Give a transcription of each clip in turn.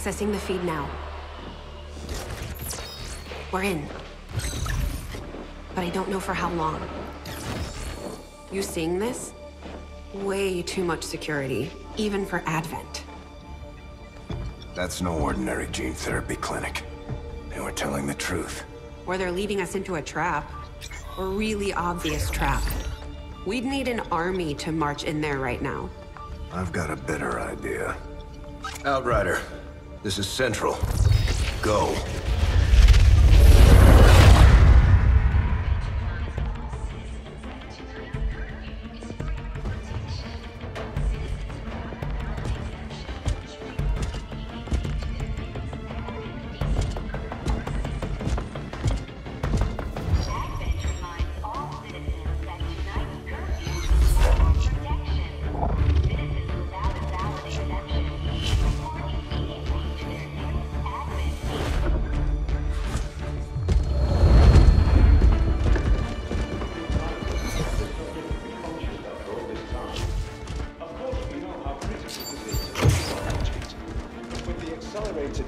Accessing the feed now. We're in. But I don't know for how long. You seeing this? Way too much security, even for Advent. That's no ordinary gene therapy clinic. They were telling the truth. Or they're leading us into a trap. A really obvious trap. We'd need an army to march in there right now. I've got a better idea. Outrider, this is Central. Go.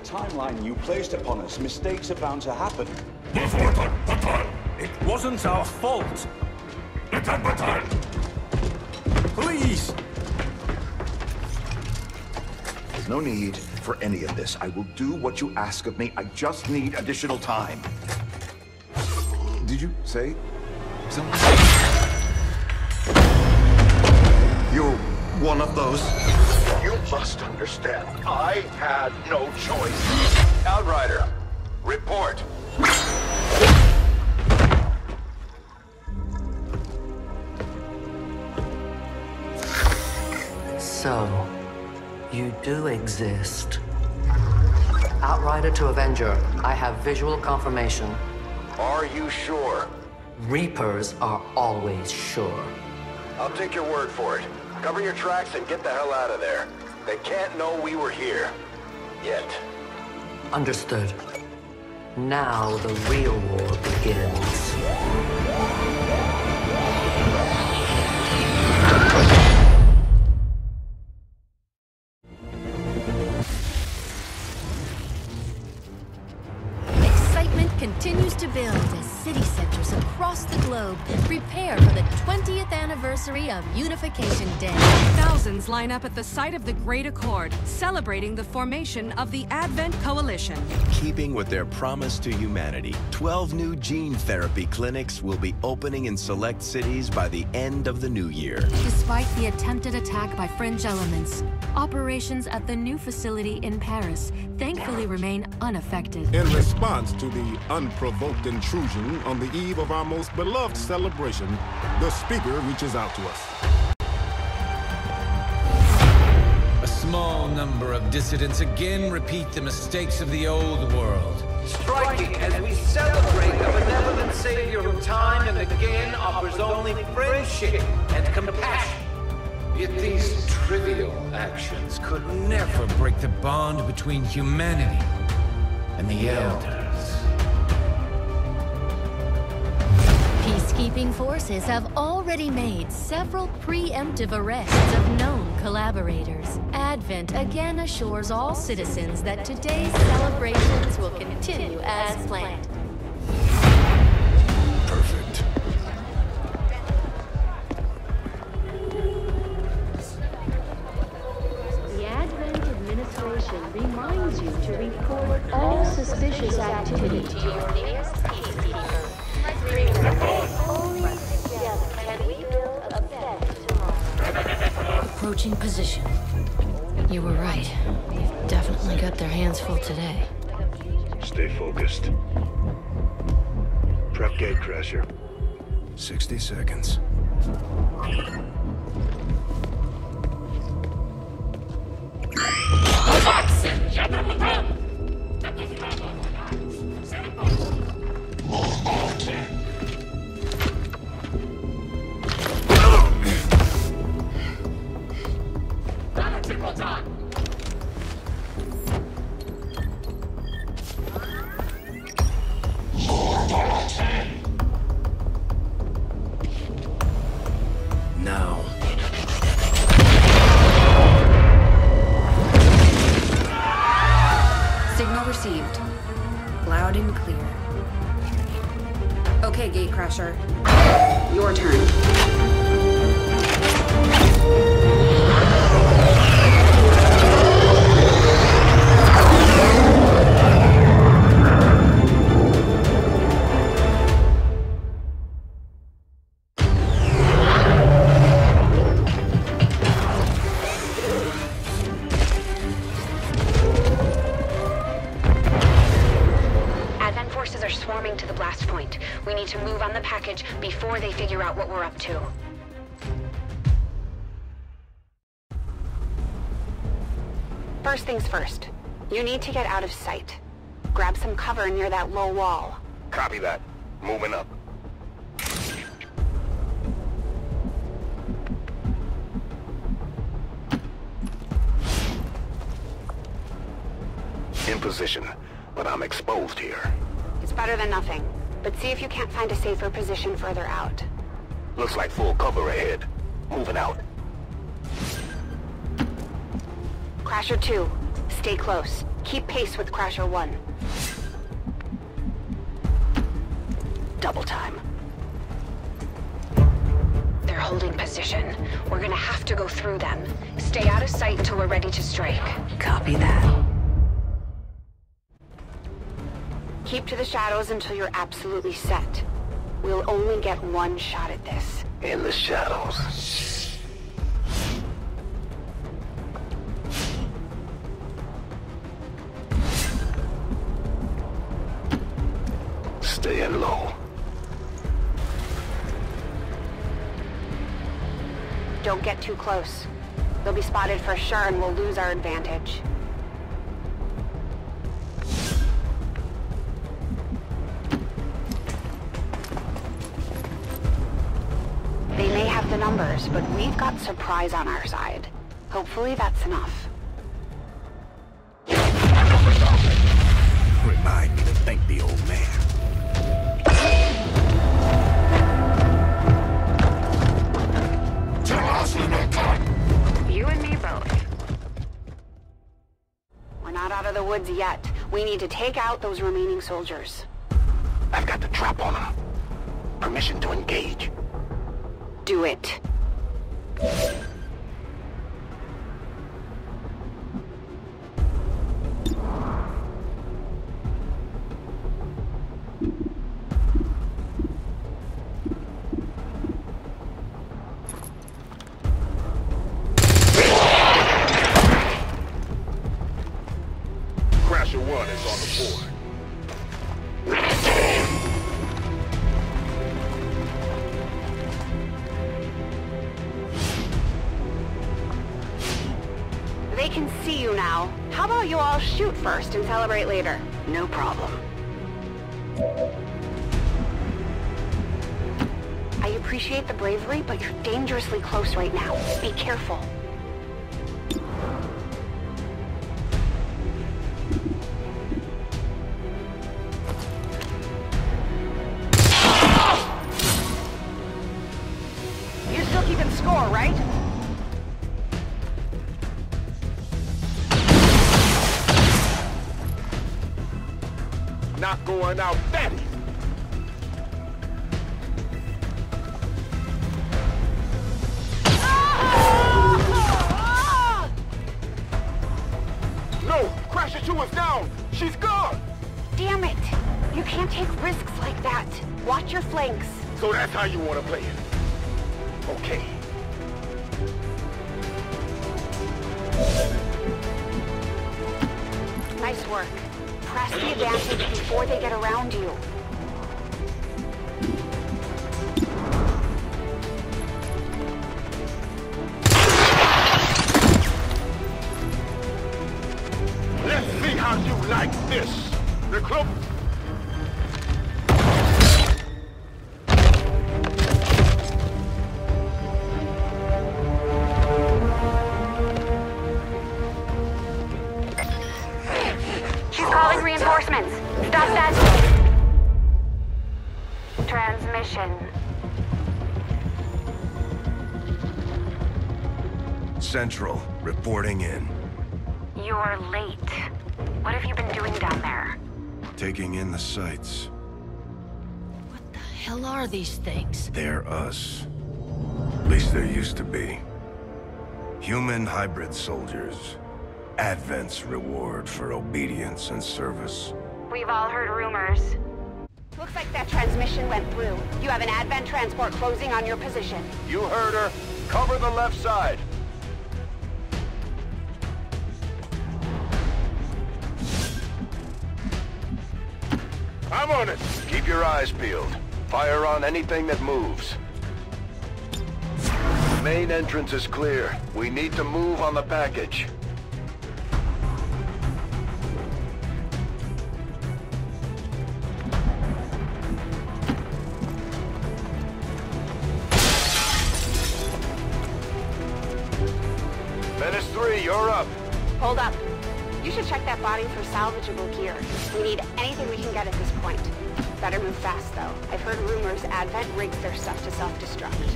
Timeline you placed upon us, mistakes are bound to happen. It wasn't our fault. Please! There's no need for any of this. I will do what you ask of me. I just need additional time. Did you say something? You're one of those? You must understand, I had no choice. Outrider, report. So, you do exist. Outrider to Avenger, I have visual confirmation. Are you sure? Reapers are always sure. I'll take your word for it. Cover your tracks and get the hell out of there. They can't know we were here. Yet. Understood. Now the real war begins. Continues to build as city centers across the globe prepare for the 20th anniversary of Unification Day. Thousands line up at the site of the Great Accord, celebrating the formation of the Advent Coalition. In keeping with their promise to humanity, 12 new gene therapy clinics will be opening in select cities by the end of the new year. Despite the attempted attack by fringe elements, operations at the new facility in Paris thankfully remain unaffected. In response to the unprovoked intrusion on the eve of our most beloved celebration, the speaker reaches out to us. A small number of dissidents again repeat the mistakes of the old world. Striking as we celebrate the benevolent savior who time and again offers only friendship and compassion. Yet these trivial actions could never break the bond between humanity and the Elders. Peacekeeping forces have already made several preemptive arrests of known collaborators. Advent again assures all citizens that today's celebrations will continue as planned. Perfect. The Advent administration reminds you to report all suspicious activity to your nearest peacekeeper. Only together can we build a better tomorrow. Approaching position. You were right. They've definitely got their hands full today. Stay focused. Prep gatecrasher. 60 seconds. Now. Crusher. Your turn. To the blast point. We need to move on the package before they figure out what we're up to. First things first. You need to get out of sight. Grab some cover near that low wall. Copy that. Moving up. In position, but I'm exposed here. It's better than nothing, but see if you can't find a safer position further out. Looks like full cover ahead. Moving out. Crasher 2, stay close. Keep pace with Crasher 1. Double time. They're holding position. We're gonna have to go through them. Stay out of sight until we're ready to strike. Copy that. Keep to the shadows until you're absolutely set. We'll only get one shot at this. In the shadows. Staying low. Don't get too close. They'll be spotted for sure and we'll lose our advantage. They may have the numbers, but we've got surprise on our side. Hopefully that's enough. Remind me to thank the old man. You and me both. We're not out of the woods yet. We need to take out those remaining soldiers. I've got the trap on them. Permission to engage. Do it. Crasher 1 is on the board. They can see you now. How about you all shoot first and celebrate later? No problem. I appreciate the bravery, but you're dangerously close right now. Be careful. You're still keeping score, right? Not going out that easy. No! Crasher 2 is down! She's gone! Damn it! You can't take risks like that. Watch your flanks. So that's how you want to play it. Okay. Nice work. Press the advantage before they get around you. Let's see how you like this. The club. Calling reinforcements. Stop that. Transmission. Central, reporting in. You're late. What have you been doing down there? Taking in the sights. What the hell are these things? They're us. At least there used to be. Human hybrid soldiers. Advent's reward for obedience and service. We've all heard rumors. Looks like that transmission went through. You have an Advent transport closing on your position. You heard her. Cover the left side. I'm on it. Keep your eyes peeled. Fire on anything that moves. Main entrance is clear. We need to move on the package. Menace 3, you're up. Hold up. You should check that body for salvageable gear. We need anything we can get at this point. Better move fast, though. I've heard rumors Advent rigs their stuff to self-destruct.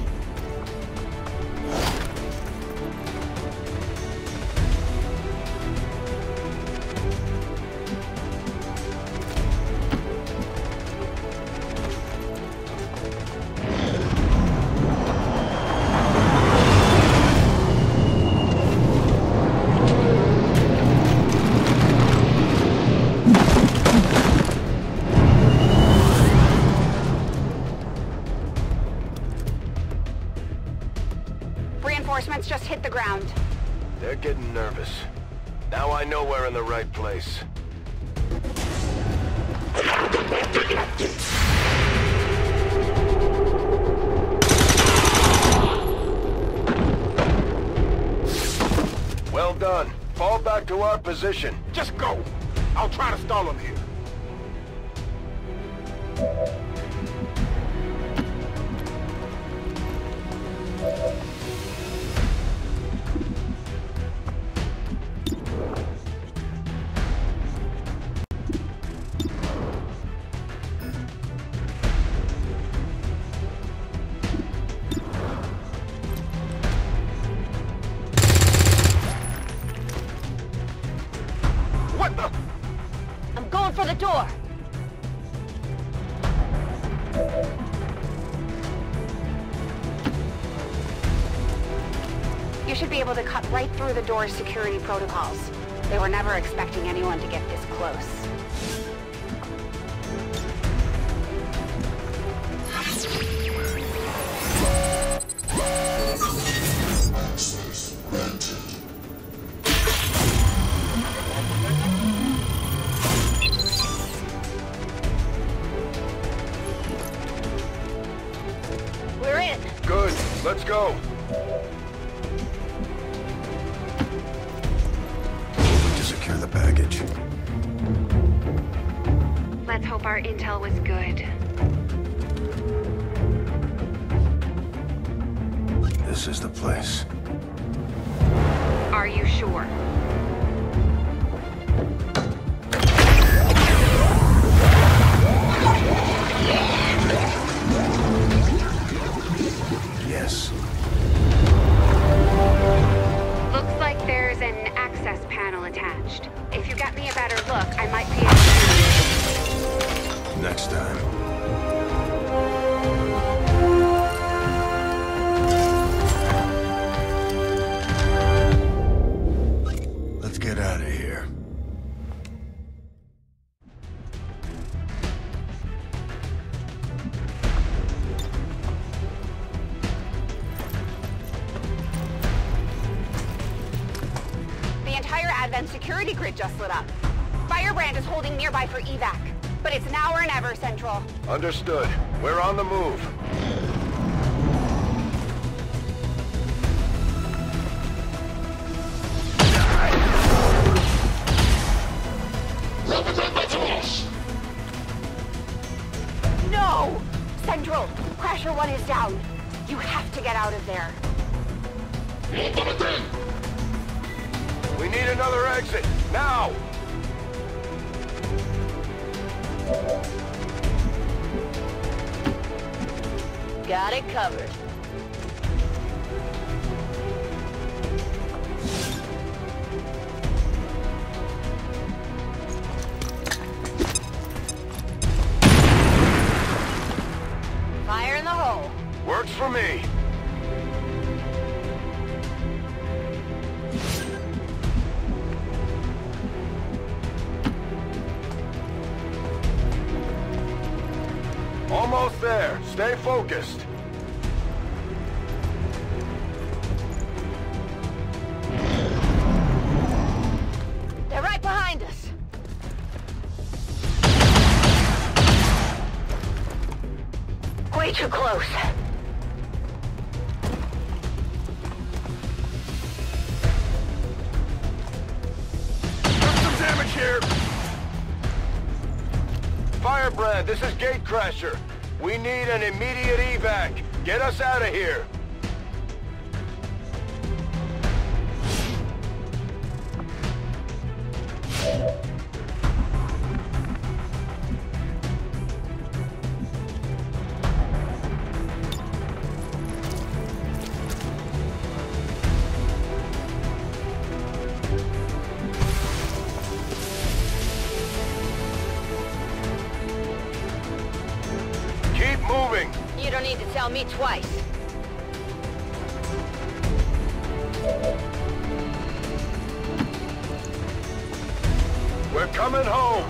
Reinforcements just hit the ground. They're getting nervous. Now I know we're in the right place. Well done. Fall back to our position. Just go. I'll try to stall them here. What the? I'm going for the door. You should be able to cut right through the door's security protocols. They were never expecting anyone to get this close. We're in. Good. Let's go. To secure the package. Let's hope our intel was good. This is the place. Are you sure? Yes. Looks like there's an access panel attached. If you got me a better look, I might be able to... Next time. Let's get out of here. The entire Advent security grid just lit up. Firebrand is holding nearby for evac, but it's now or never, Central. Understood. We're on the move. No! Central, Crasher 1 is down. You have to get out of there. We need another exit. Now! Got it covered. Works for me. Almost there. Stay focused. They're right behind us. Way too close. Took some damage here. Firebrand, this is Gatecrasher. We need an immediate evac. Get us out of here. Moving. You don't need to tell me twice. We're coming home.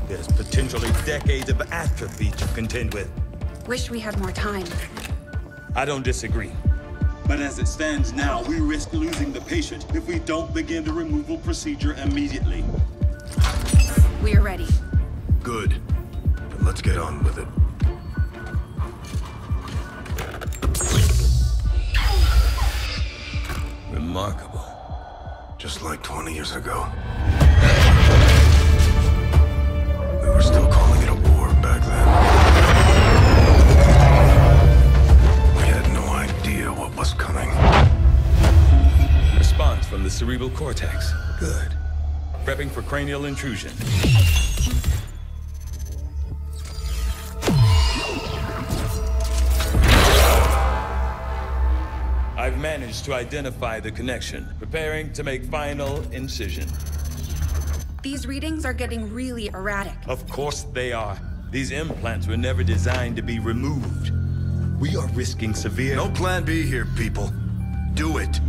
There's potentially decades of atrophy to contend with. Wish we had more time. I don't disagree. But as it stands now, we risk losing the patient if we don't begin the removal procedure immediately. We're ready. Good. Then let's get on with it. Remarkable. Just like 20 years ago. We were still calling it a war back then. We had no idea what was coming. Response from the cerebral cortex. Good. Prepping for cranial intrusion. I've managed to identify the connection. Preparing to make final incision. These readings are getting really erratic. Of course they are. These implants were never designed to be removed. We are risking severe... No plan B here, people. Do it.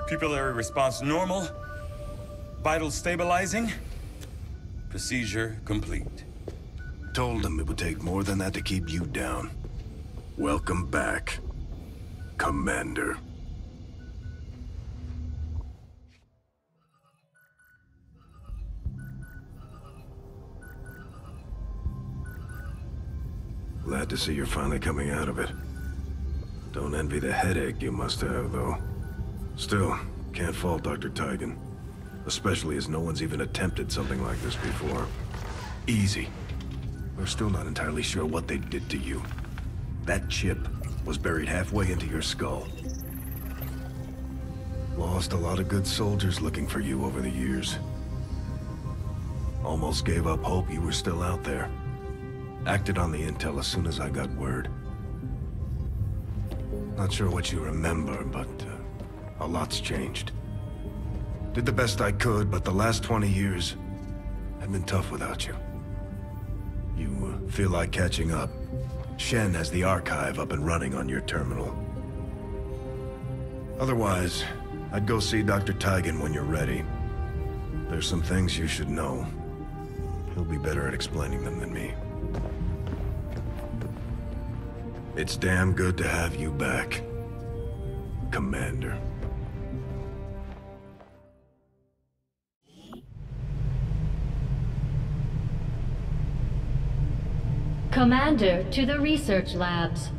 Pupillary response normal. Vitals stabilizing. Procedure complete. Told them it would take more than that to keep you down. Welcome back, Commander. Glad to see you're finally coming out of it. Don't envy the headache you must have, though. Still, can't fault Dr. Tigan. Especially as no one's even attempted something like this before. Easy. We're still not entirely sure what they did to you. That chip was buried halfway into your skull. Lost a lot of good soldiers looking for you over the years. Almost gave up hope you were still out there. Acted on the intel as soon as I got word. Not sure what you remember, but a lot's changed. Did the best I could, but the last 20 years have been tough without you. You feel like catching up. Shen has the archive up and running on your terminal. Otherwise, I'd go see Dr. Tigan when you're ready. There's some things you should know. He'll be better at explaining them than me. It's damn good to have you back, Commander. Commander to the research labs.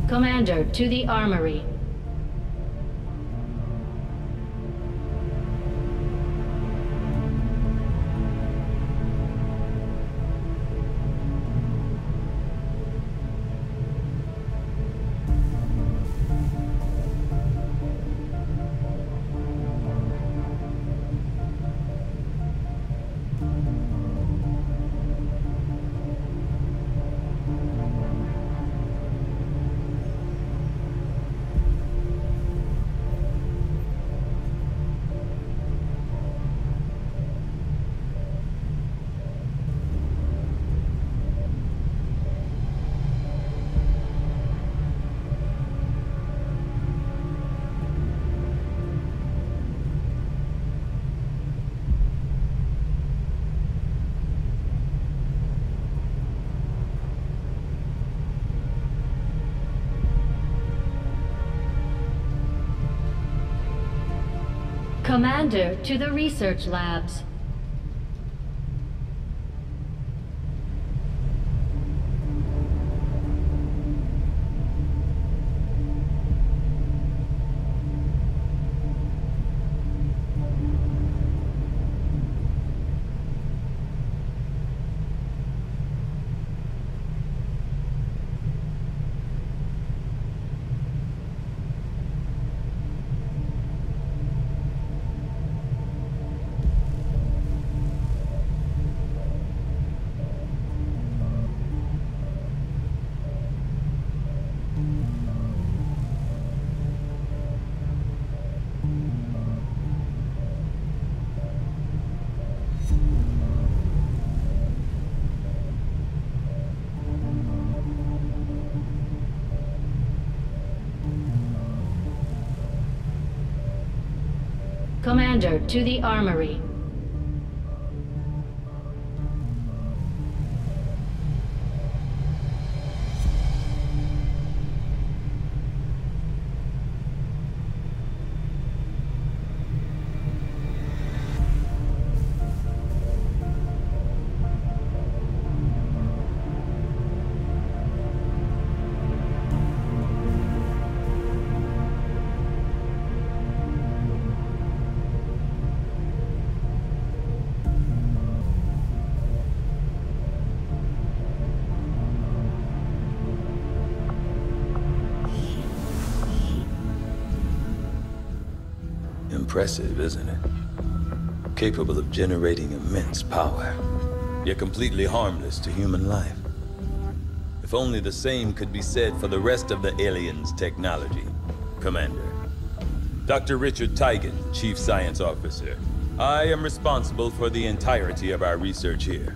Commander to the armory. Commander to the research labs. Commander to the armory. Impressive, isn't it? Capable of generating immense power, yet completely harmless to human life. If only the same could be said for the rest of the aliens' technology, Commander. Dr. Richard Tigan, Chief Science Officer. I am responsible for the entirety of our research here,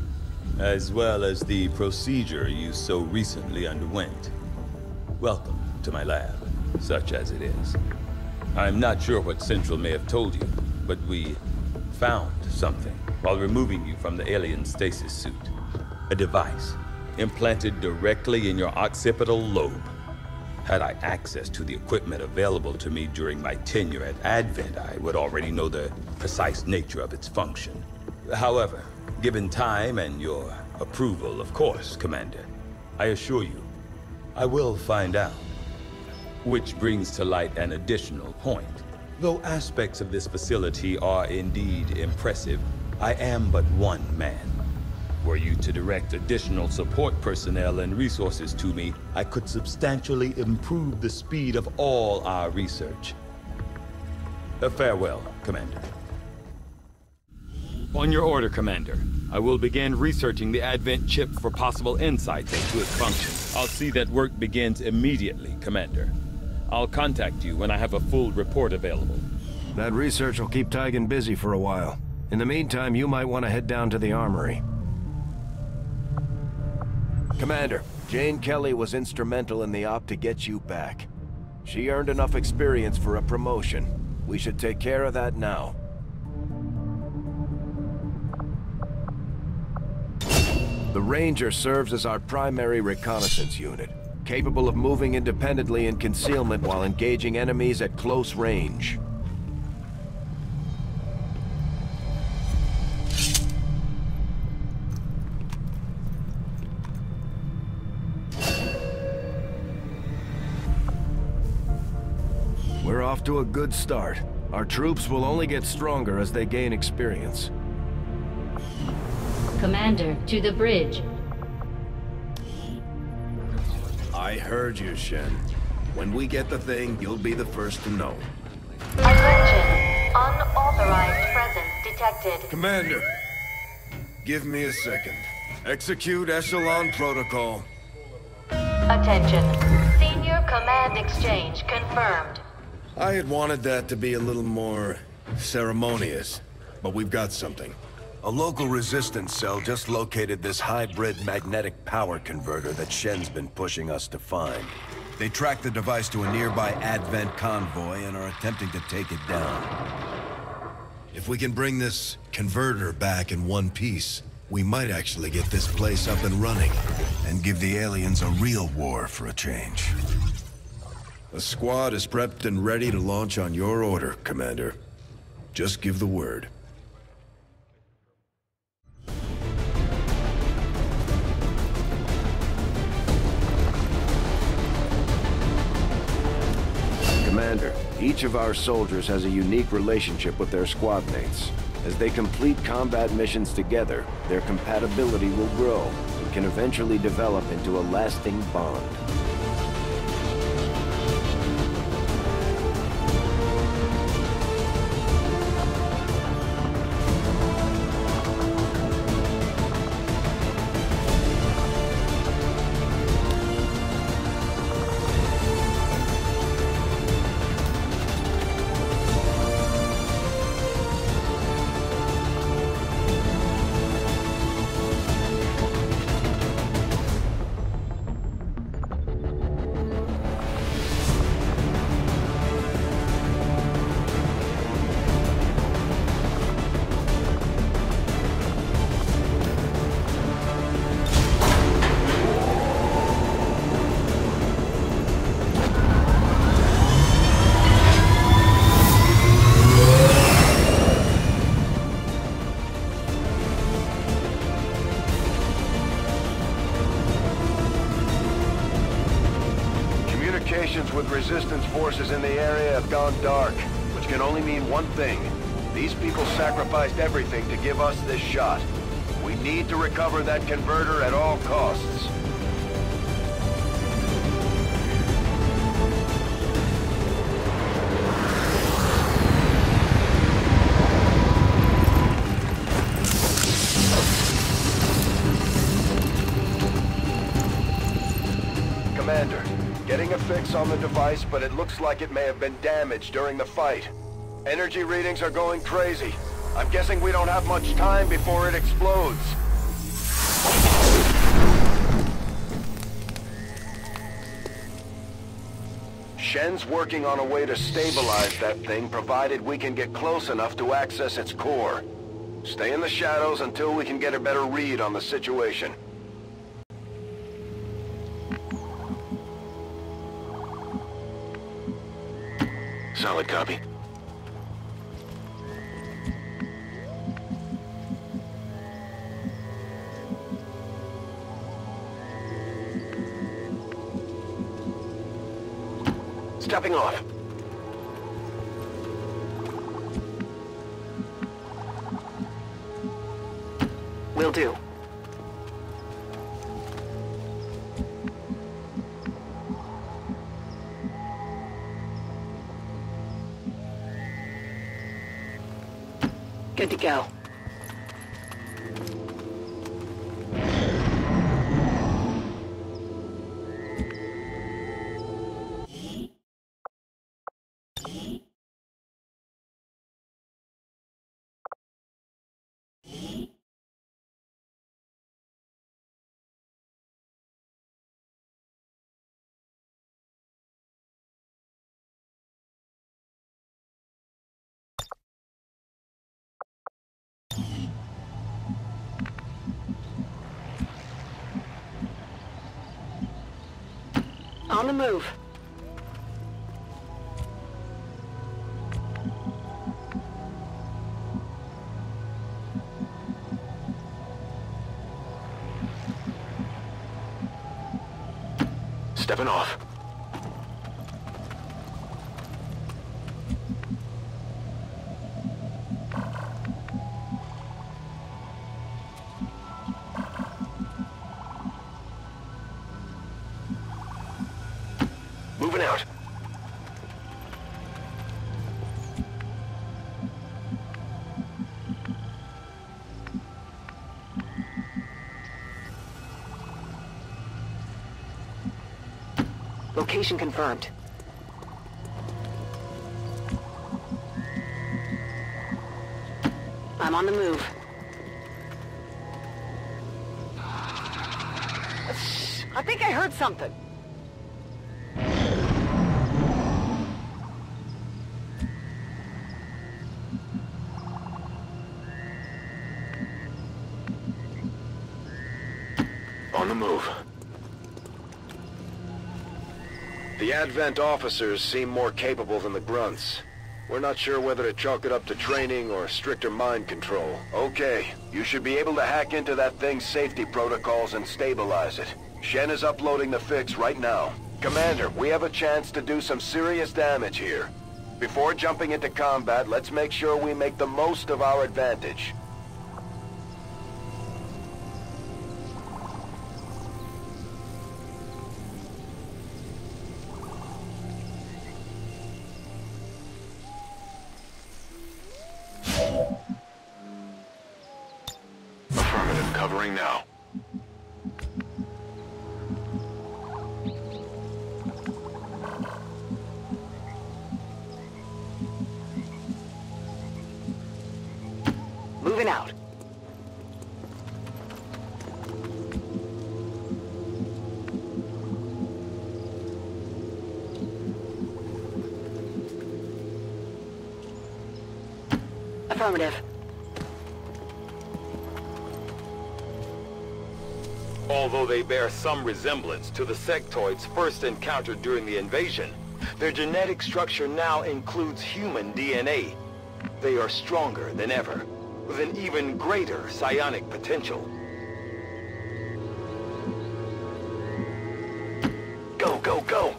as well as the procedure you so recently underwent. Welcome to my lab, such as it is. I'm not sure what Central may have told you, but we found something while removing you from the alien stasis suit. A device implanted directly in your occipital lobe. Had I access to the equipment available to me during my tenure at Advent, I would already know the precise nature of its function. However, given time and your approval, of course, Commander, I assure you, I will find out. Which brings to light an additional point. Though aspects of this facility are indeed impressive, I am but one man. Were you to direct additional support personnel and resources to me, I could substantially improve the speed of all our research. Farewell, Commander. On your order, Commander. I will begin researching the Advent chip for possible insights into its function. I'll see that work begins immediately, Commander. I'll contact you when I have a full report available. That research will keep Tygan busy for a while. In the meantime, you might want to head down to the armory. Commander, Jane Kelly was instrumental in the op to get you back. She earned enough experience for a promotion. We should take care of that now. The Ranger serves as our primary reconnaissance unit, capable of moving independently in concealment while engaging enemies at close range. We're off to a good start. Our troops will only get stronger as they gain experience. Commander, to the bridge. I heard you, Shen. When we get the thing, you'll be the first to know. Attention! Unauthorized presence detected. Commander, give me a second. Execute Echelon Protocol. Attention. Senior Command Exchange confirmed. I had wanted that to be a little more ceremonious, but we've got something. A local resistance cell just located this hybrid magnetic power converter that Shen's been pushing us to find. They tracked the device to a nearby Advent convoy and are attempting to take it down. If we can bring this converter back in one piece, we might actually get this place up and running and give the aliens a real war for a change. The squad is prepped and ready to launch on your order, Commander. Just give the word. Commander, each of our soldiers has a unique relationship with their squad mates. As they complete combat missions together, their compatibility will grow and can eventually develop into a lasting bond. With resistance forces in the area have gone dark, which can only mean one thing. These people sacrificed everything to give us this shot. We need to recover that converter at all costs. Commander, getting a fix on the device, but it looks like it may have been damaged during the fight. Energy readings are going crazy. I'm guessing we don't have much time before it explodes. Shen's working on a way to stabilize that thing, provided we can get close enough to access its core. Stay in the shadows until we can get a better read on the situation. Solid copy. Stepping off. Will do. Good to go. On the move. Stepping off. Moving out. Location confirmed. I'm on the move. I think I heard something. On the move. The Advent officers seem more capable than the grunts. We're not sure whether to chalk it up to training or stricter mind control. Okay, you should be able to hack into that thing's safety protocols and stabilize it. Shen is uploading the fix right now. Commander, we have a chance to do some serious damage here. Before jumping into combat, let's make sure we make the most of our advantage. Affirmative, covering now. Moving out. Affirmative. Although they bear some resemblance to the sectoids first encountered during the invasion, their genetic structure now includes human DNA. They are stronger than ever, with an even greater psionic potential. Go, go, go!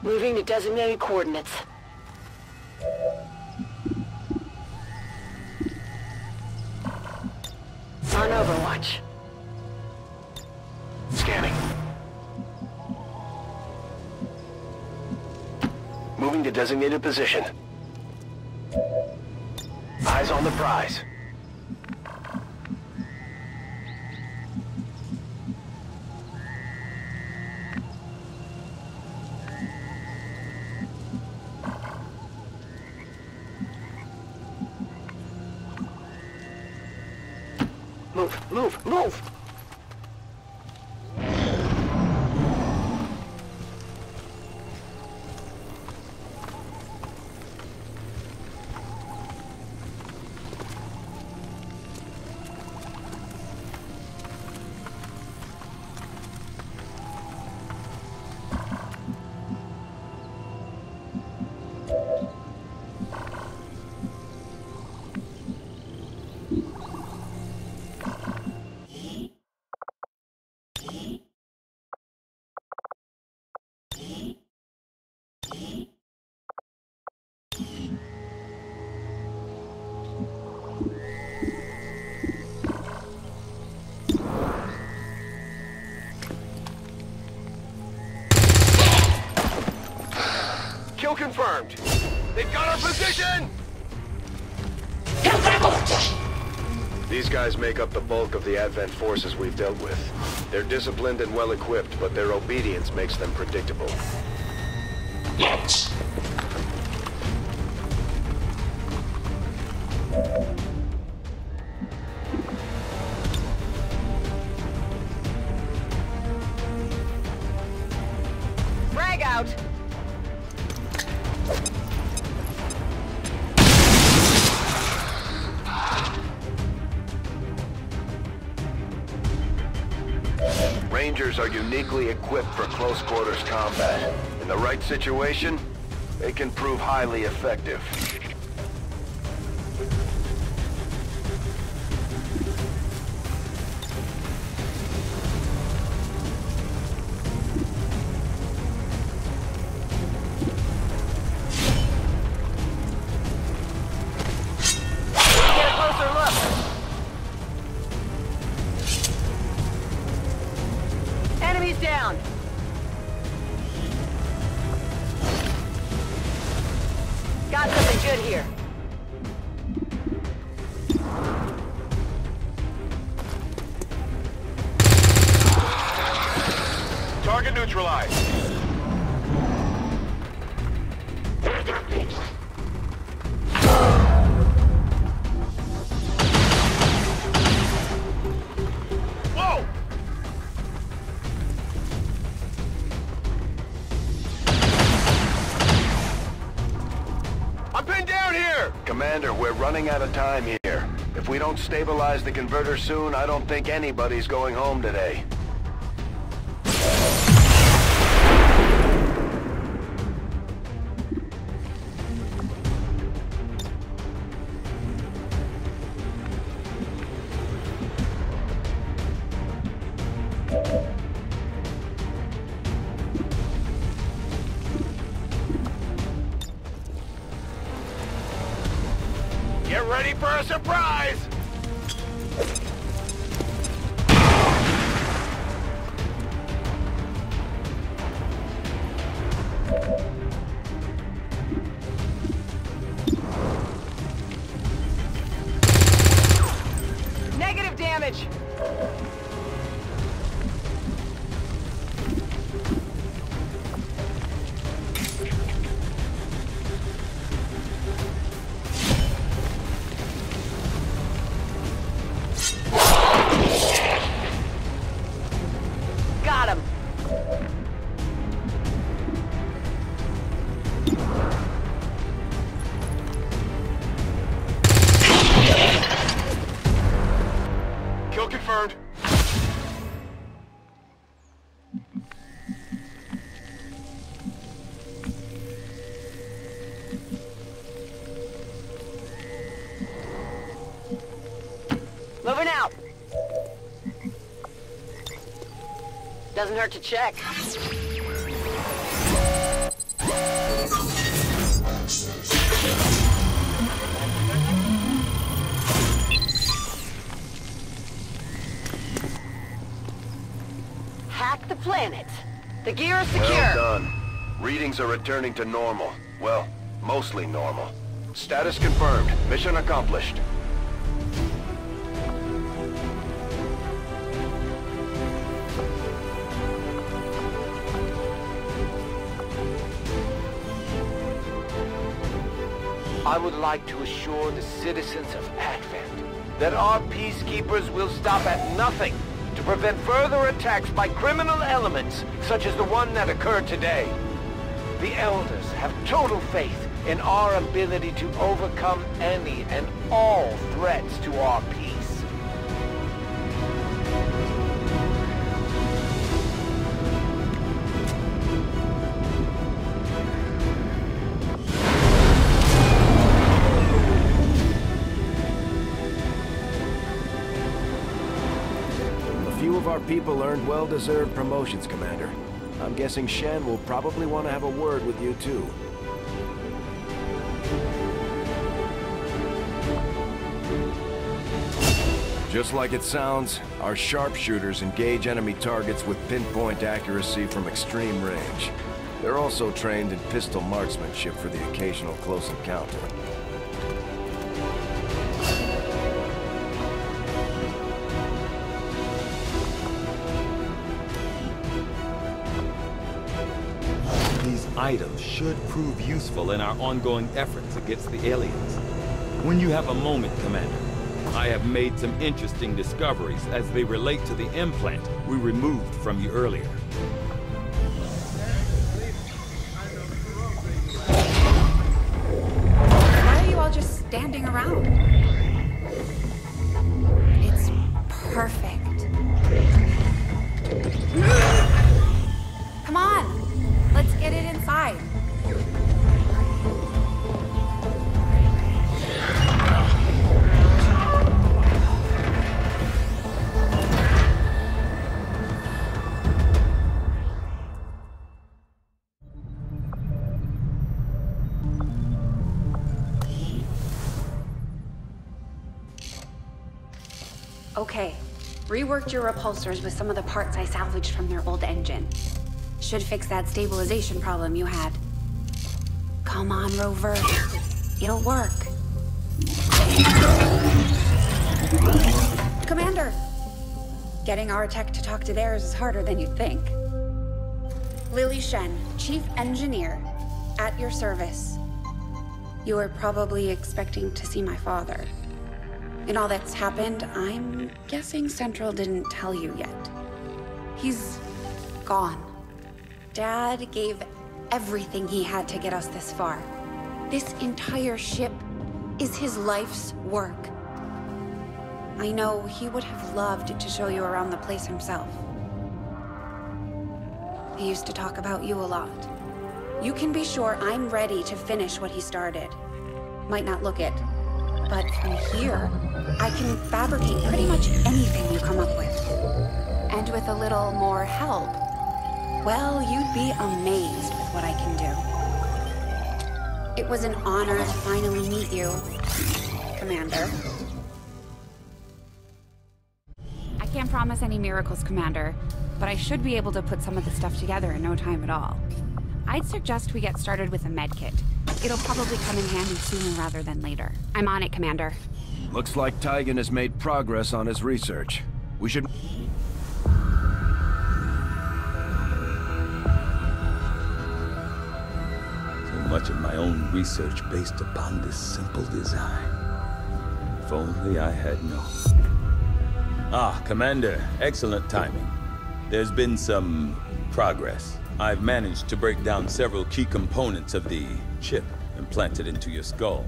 Moving to designated coordinates. On Overwatch. Scanning. Moving to designated position. Eyes on the prize. Move! Kill confirmed. They've got our position! These guys make up the bulk of the Advent forces we've dealt with. They're disciplined and well-equipped, but their obedience makes them predictable. Frag out! Rangers are uniquely equipped for close quarters combat. In the right situation, they can prove highly effective. Get a closer look! Enemies down! Got something good here. Target neutralized. Whoa! I'm pinned down here! Commander, we're running out of time here. If we don't stabilize the converter soon, I don't think anybody's going home today. Get ready for a surprise! Negative damage! Got him! Kill confirmed. Moving out! Doesn't hurt to check. Hack the planet. The gear is secure. Well done. Readings are returning to normal. Well, mostly normal. Status confirmed. Mission accomplished. I would like to assure the citizens of Advent that our peacekeepers will stop at nothing to prevent further attacks by criminal elements such as the one that occurred today. The Elders have total faith in our ability to overcome any and all threats to our peace. A few of our people earned well-deserved promotions, Commander. I'm guessing Shen will probably want to have a word with you, too. Just like it sounds, our sharpshooters engage enemy targets with pinpoint accuracy from extreme range. They're also trained in pistol marksmanship for the occasional close encounter. These items should prove useful in our ongoing efforts against the aliens. When you have a moment, Commander, I have made some interesting discoveries as they relate to the implant we removed from you earlier. Why are you all just standing around? It's perfect. Come on, let's get it inside. Okay, reworked your repulsors with some of the parts I salvaged from their old engine. Should fix that stabilization problem you had. Come on, Rover. It'll work. Commander! Getting our tech to talk to theirs is harder than you'd think. Lily Shen, Chief Engineer, at your service. You were probably expecting to see my father. In all that's happened, I'm guessing Central didn't tell you yet. He's gone. Dad gave everything he had to get us this far. This entire ship is his life's work. I know he would have loved to show you around the place himself. He used to talk about you a lot. You can be sure I'm ready to finish what he started. Might not look it, but from here, I can fabricate pretty much anything you come up with. And with a little more help, well, you'd be amazed with what I can do. It was an honor to finally meet you, Commander. I can't promise any miracles, Commander, but I should be able to put some of the stuff together in no time at all. I'd suggest we get started with a medkit. It'll probably come in handy sooner rather than later. I'm on it, Commander. Looks like Tygan has made progress on his research. We should... Much of my own research based upon this simple design. If only I had known. Ah, Commander, excellent timing. There's been some progress. I've managed to break down several key components of the chip implanted into your skull.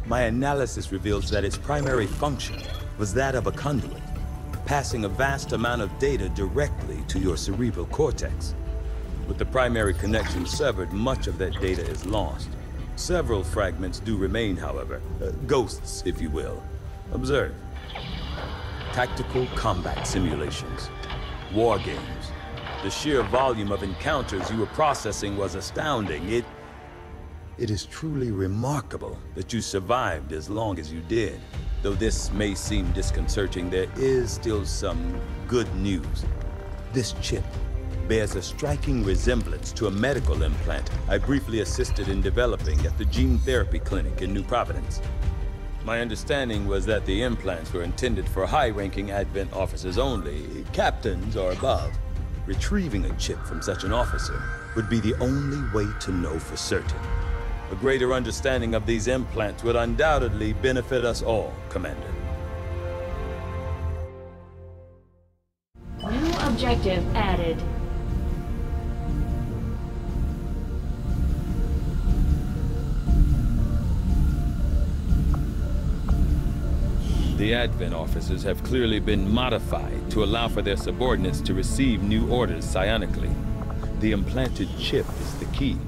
My analysis reveals that its primary function was that of a conduit, passing a vast amount of data directly to your cerebral cortex. With the primary connection severed, much of that data is lost. Several fragments do remain, however. Ghosts, if you will. Observe. Tactical combat simulations. War games. The sheer volume of encounters you were processing was astounding. It is truly remarkable that you survived as long as you did. Though this may seem disconcerting, there is still some good news. This chip bears a striking resemblance to a medical implant I briefly assisted in developing at the gene therapy clinic in New Providence. My understanding was that the implants were intended for high-ranking Advent officers only, captains or above. Retrieving a chip from such an officer would be the only way to know for certain. A greater understanding of these implants would undoubtedly benefit us all, Commander. New objective added. The Advent officers have clearly been modified to allow for their subordinates to receive new orders psionically. The implanted chip is the key.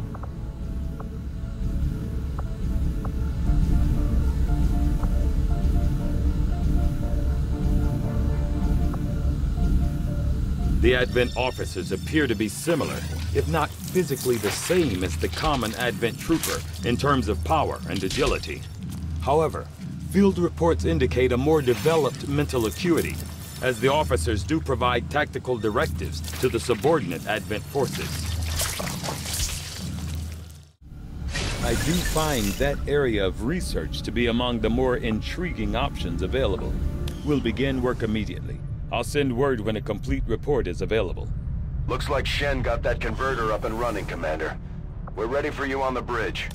The Advent officers appear to be similar, if not physically the same as the common Advent trooper in terms of power and agility. However, field reports indicate a more developed mental acuity, as the officers do provide tactical directives to the subordinate Advent forces. I do find that area of research to be among the more intriguing options available. We'll begin work immediately. I'll send word when a complete report is available. Looks like Shen got that converter up and running, Commander. We're ready for you on the bridge.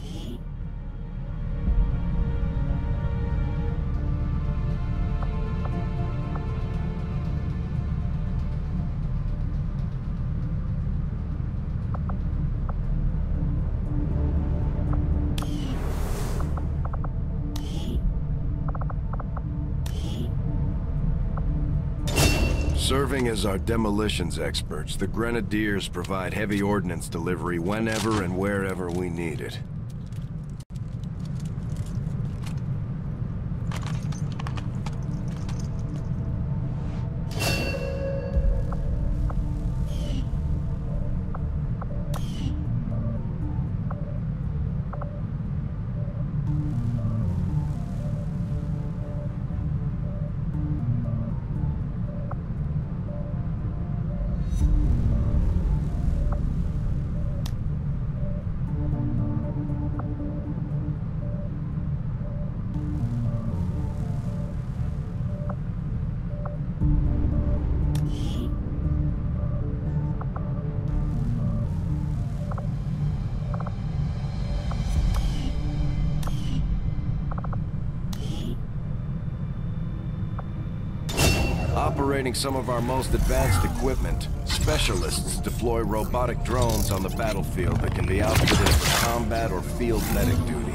Serving as our demolitions experts, the Grenadiers provide heavy ordnance delivery whenever and wherever we need it. Operating some of our most advanced equipment, specialists deploy robotic drones on the battlefield that can be outfitted for combat or field medic duty.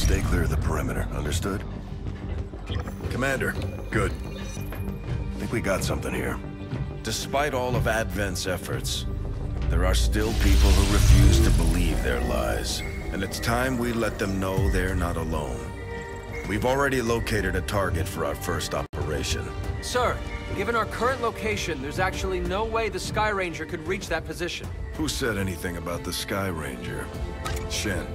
Stay clear of the perimeter, understood? Commander, good. I think we got something here. Despite all of Advent's efforts, there are still people who refuse to believe their lies. And it's time we let them know they're not alone. We've already located a target for our first operation. Sir, given our current location, there's actually no way the Sky Ranger could reach that position. Who said anything about the Sky Ranger? Shen,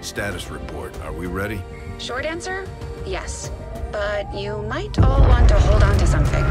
status report. Are we ready? Short answer, yes. But you might all want to hold on to something.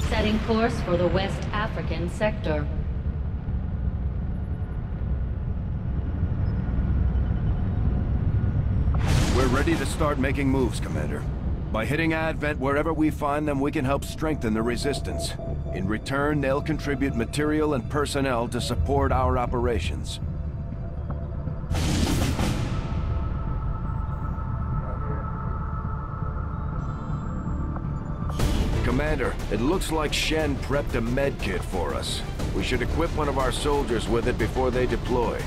Setting course for the West African sector. We're ready to start making moves, Commander. By hitting Advent wherever we find them, we can help strengthen the Resistance. In return, they'll contribute material and personnel to support our operations. Commander, it looks like Shen prepped a med kit for us. We should equip one of our soldiers with it before they deploy.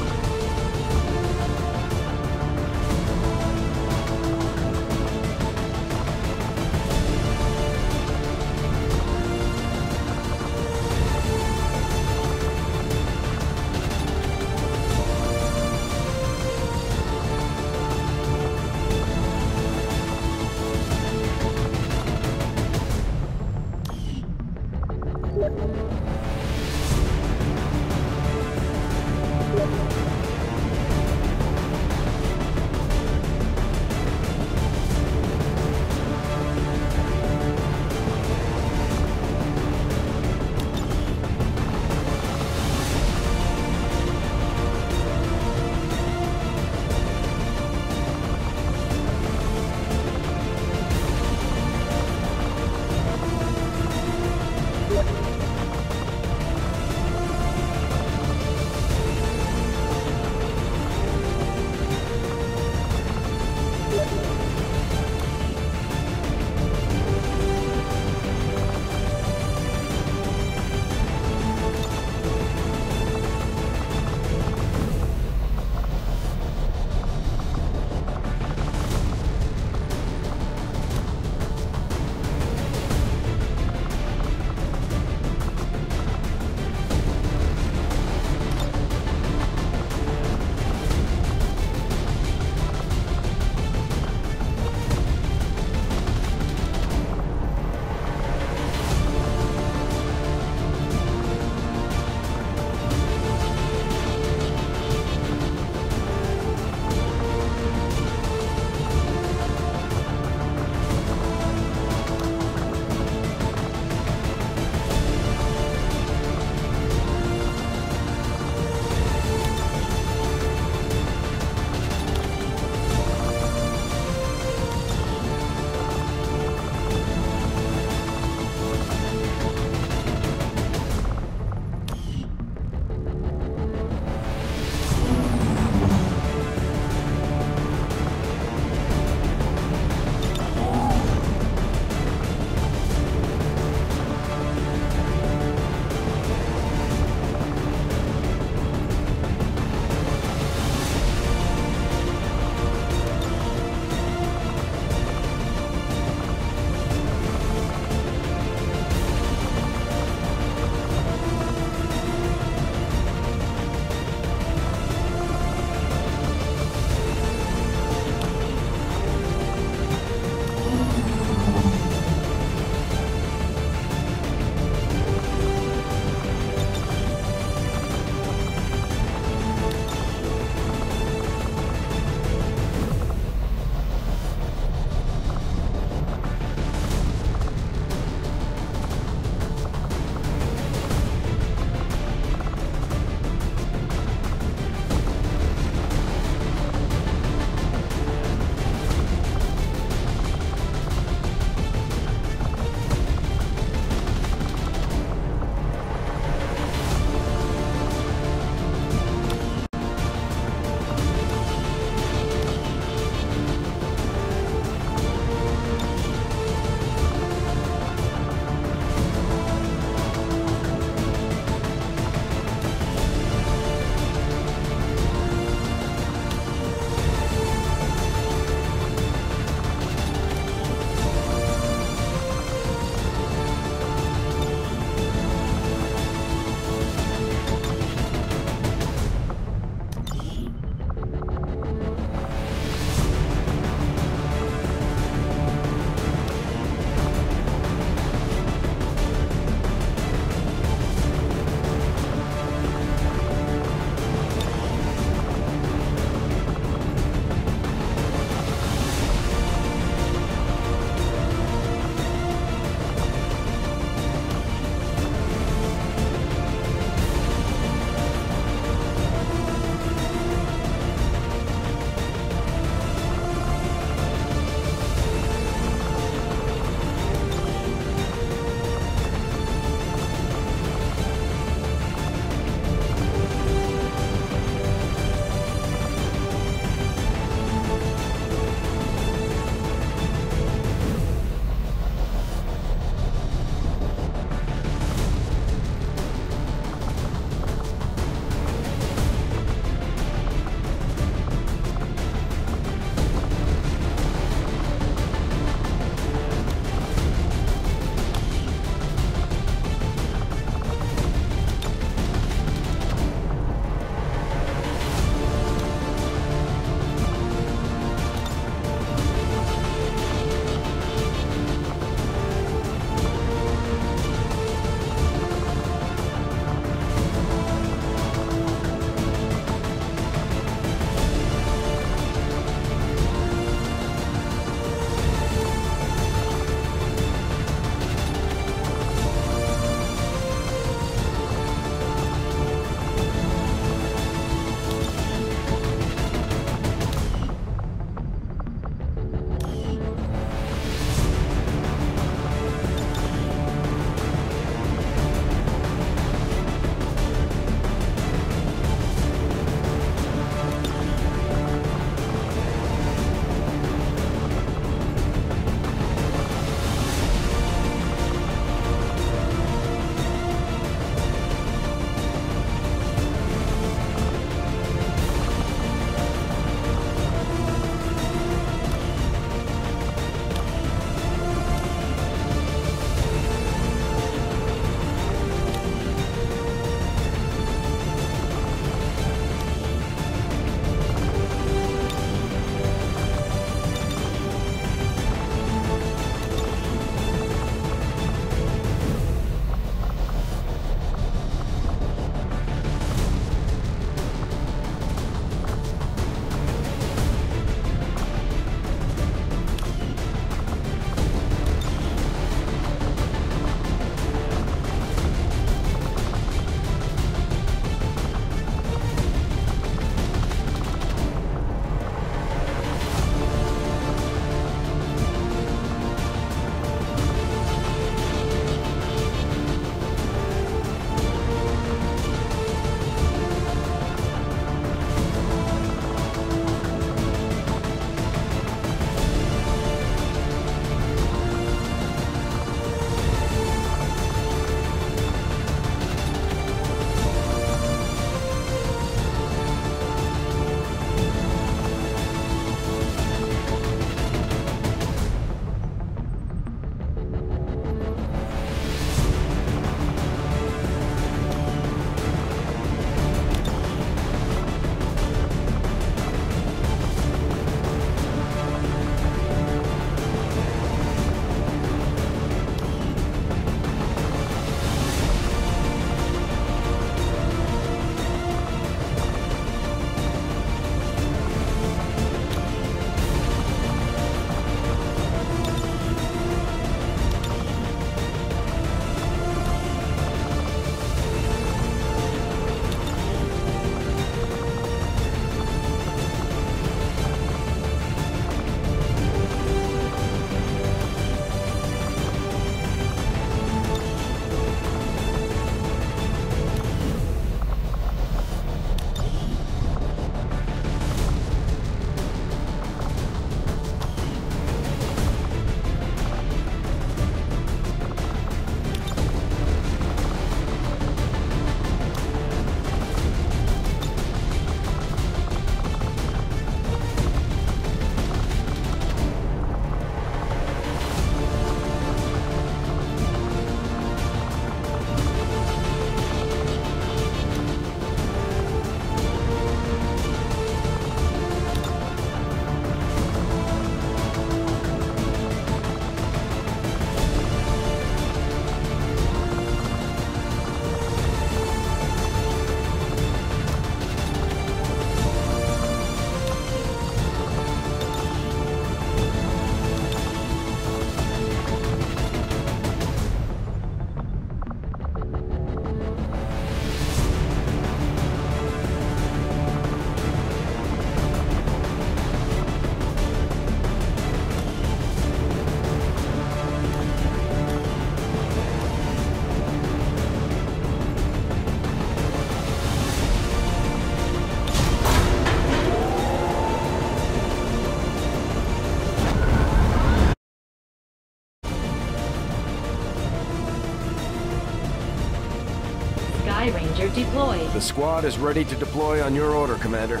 Ranger deployed. The squad is ready to deploy on your order, Commander.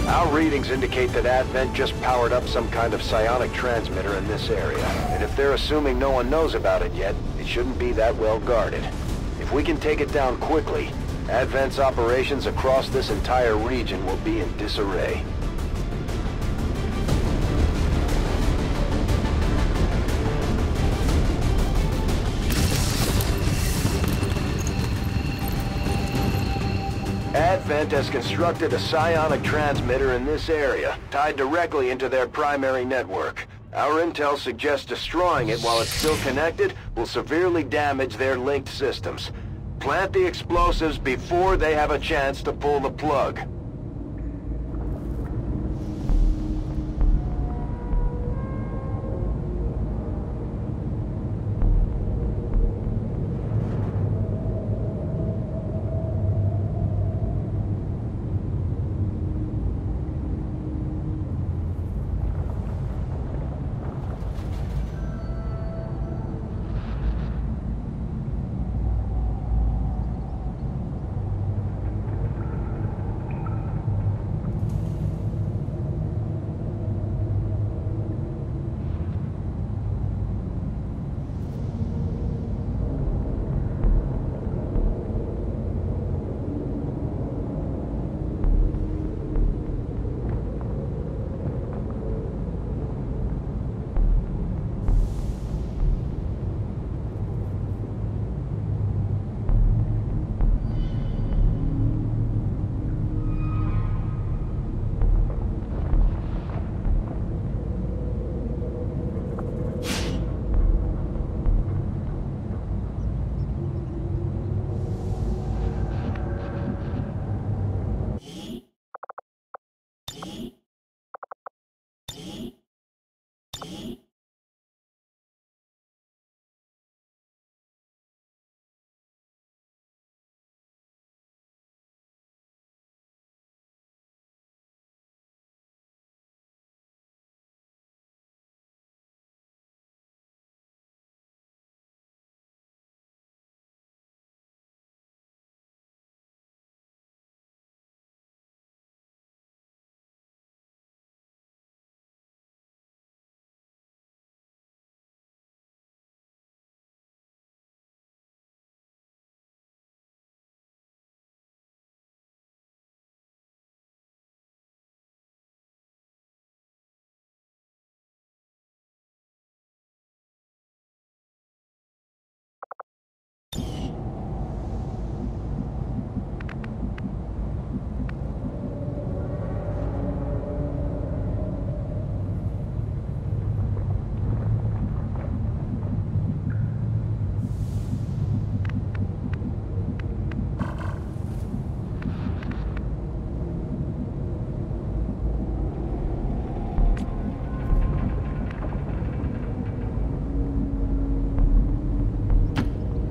Our readings indicate that Advent just powered up some kind of psionic transmitter in this area. And if they're assuming no one knows about it yet, it shouldn't be that well guarded. If we can take it down quickly, Advent's operations across this entire region will be in disarray. Advent has constructed a psionic transmitter in this area, tied directly into their primary network. Our intel suggests destroying it while it's still connected will severely damage their linked systems. Plant the explosives before they have a chance to pull the plug.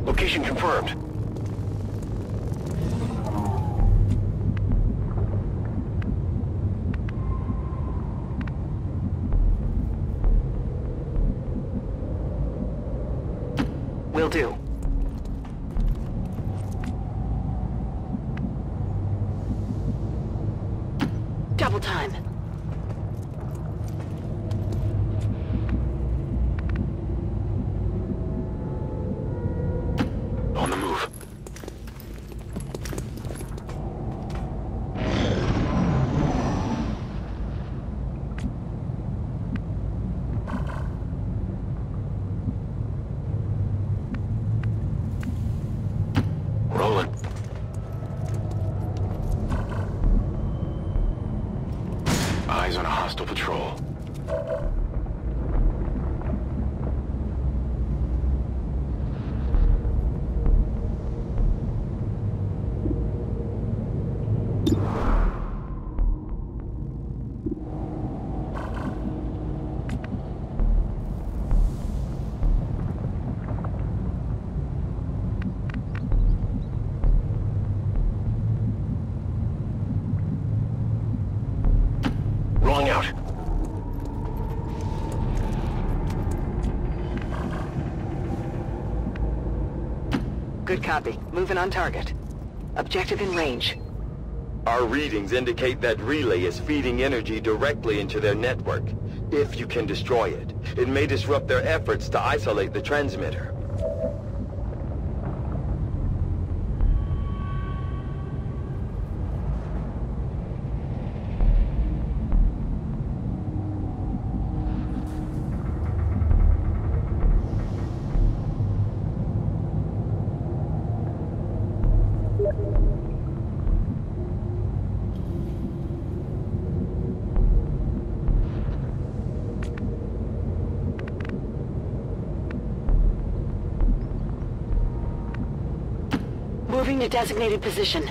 Location confirmed. Will do. Double time. On the move. Rolling. Eyes on a hostile patrol. Rolling out. Good copy. Moving on target. Objective in range. Our readings indicate that relay is feeding energy directly into their network. If you can destroy it, it may disrupt their efforts to isolate the transmitter. Moving to designated position.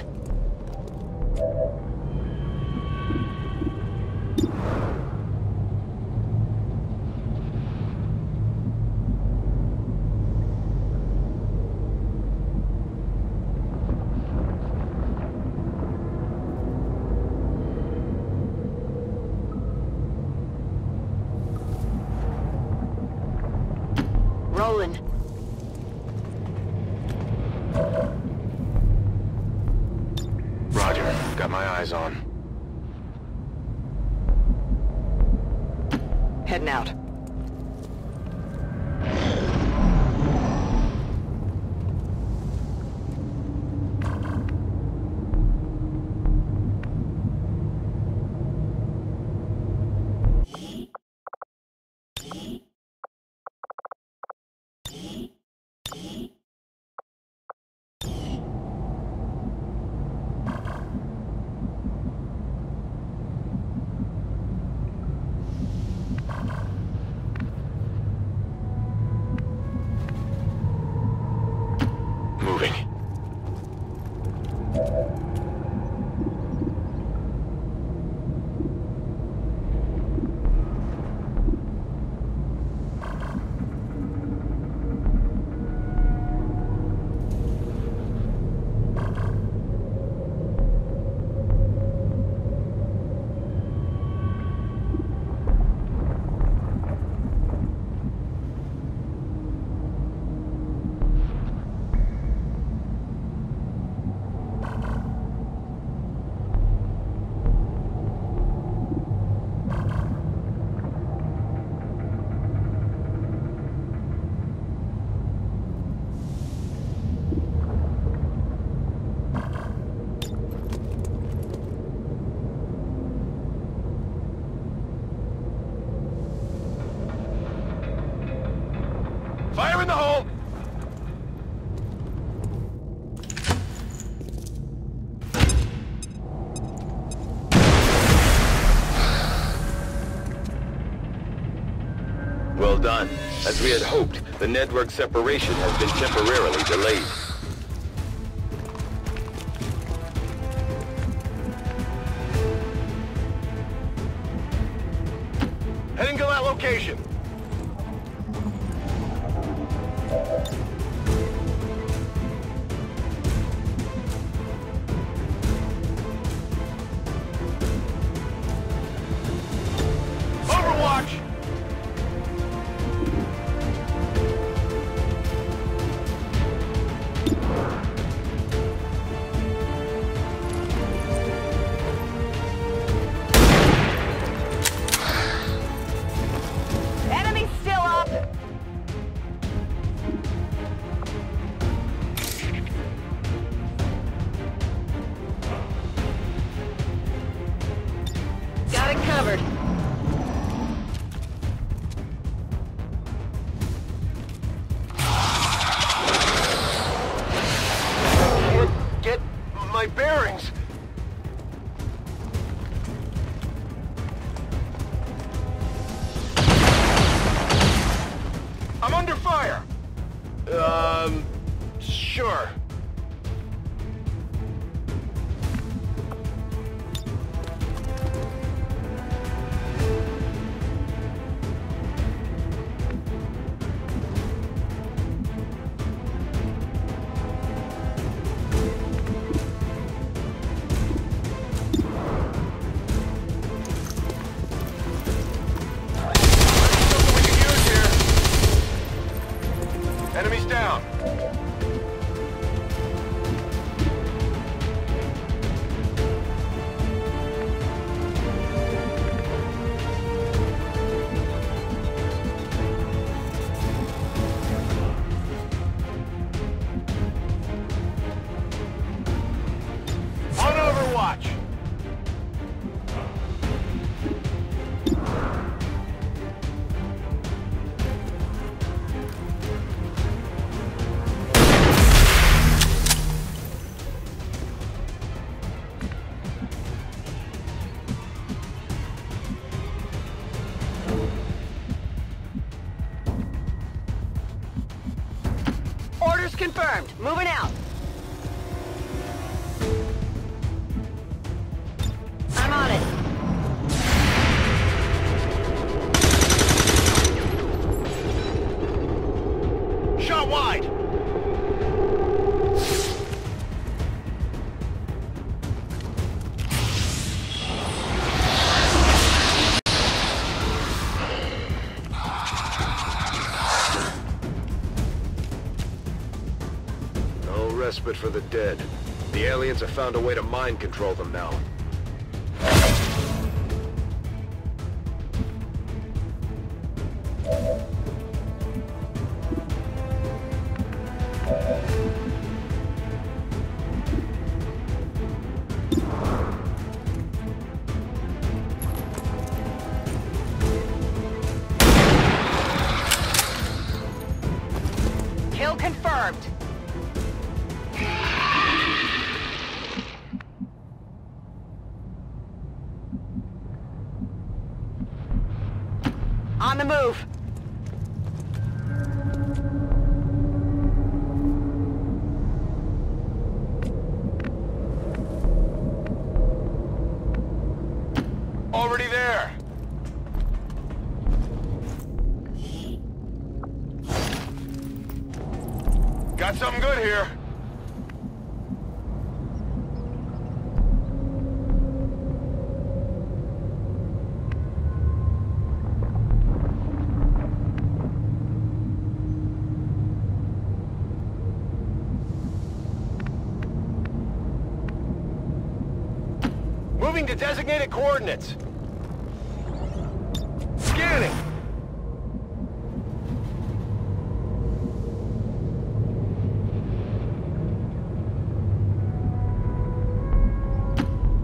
Rolling. Roger. Got my eyes on. Heading out. Moving. Fire in the hole! Well done. As we had hoped, the network separation has been temporarily delayed. Heading to that location. Overwatch! Enemy still up! Got it covered. Can't get my bearings. I'm under fire. Sure. Enemies down. confirmed. Moving out. I'm on it. Shot wide! No respite for the dead. The aliens have found a way to mind control them now. Kill confirmed. On the move. Already there. Got something good here. Moving to designated coordinates. Scanning.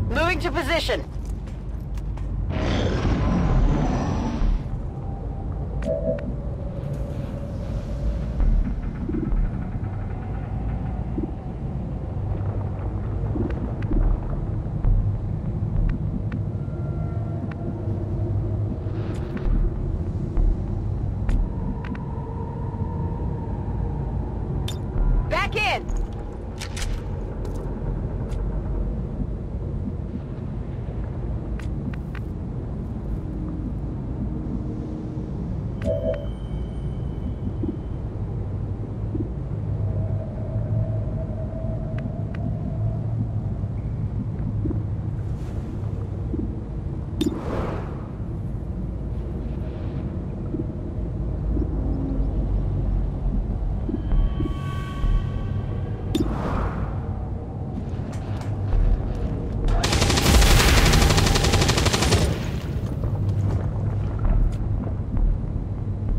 Moving to position. Back in.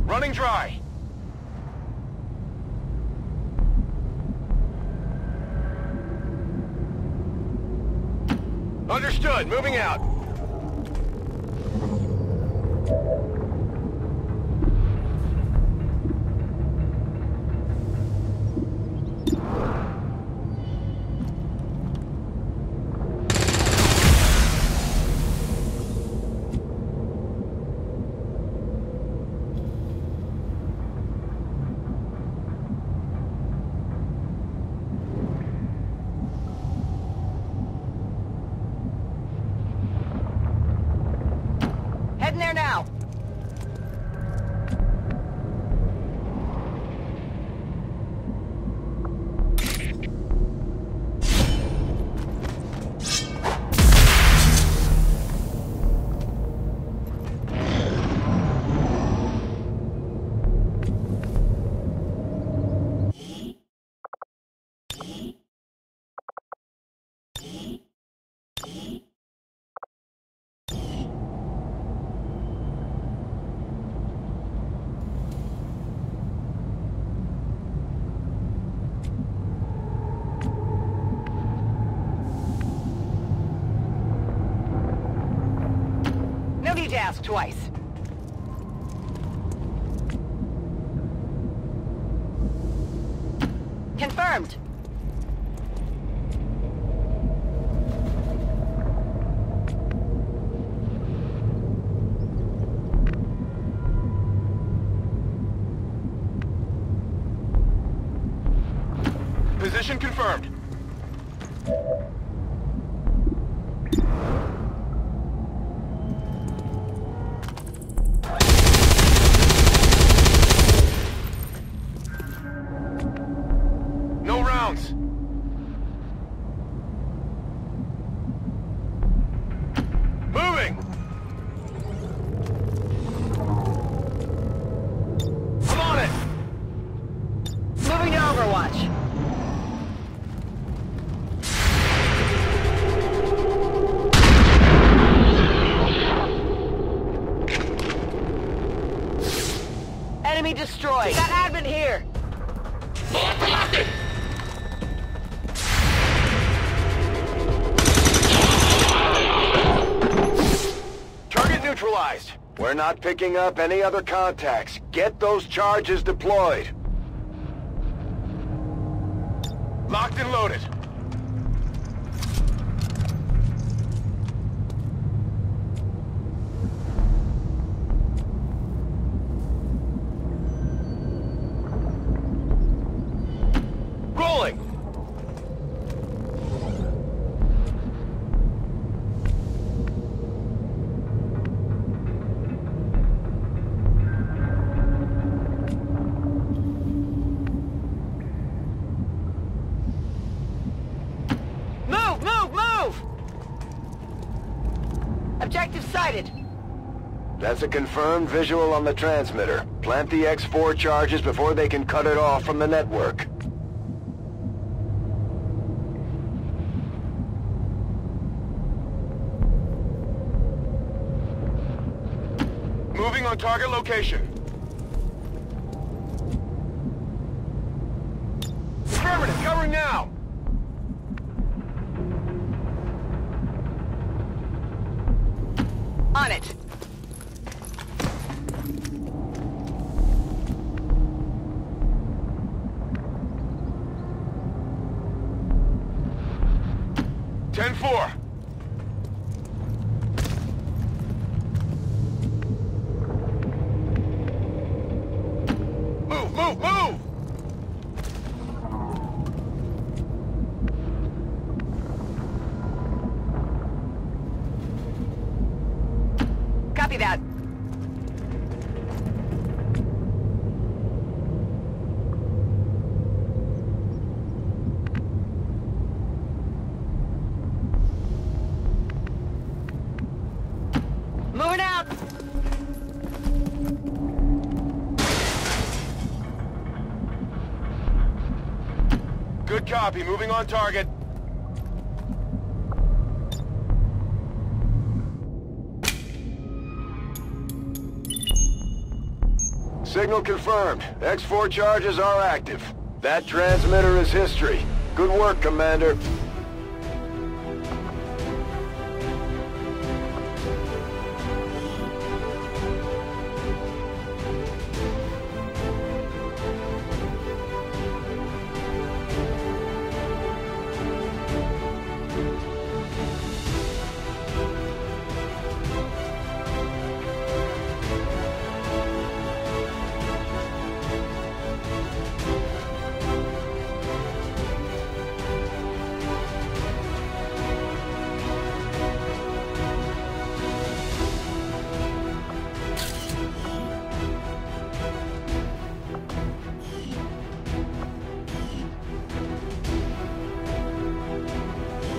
Running dry. Understood. Moving out. Heading there now. No need to ask twice. Confirmed. Mission confirmed. No rounds. Moving. I'm on it. Moving to Overwatch. Enemy destroyed. Got admin here. Target neutralized. We're not picking up any other contacts. Get those charges deployed. Locked and loaded. Rolling. Move! Objective sighted. That's a confirmed visual on the transmitter. Plant the X4 charges before they can cut it off from the network. Moving on target location. Affirmative, covering now! On it. Ten-4. Move! Copy that. Moving out. Good copy, moving on target. Signal confirmed. X4 charges are active. That transmitter is history. Good work, Commander.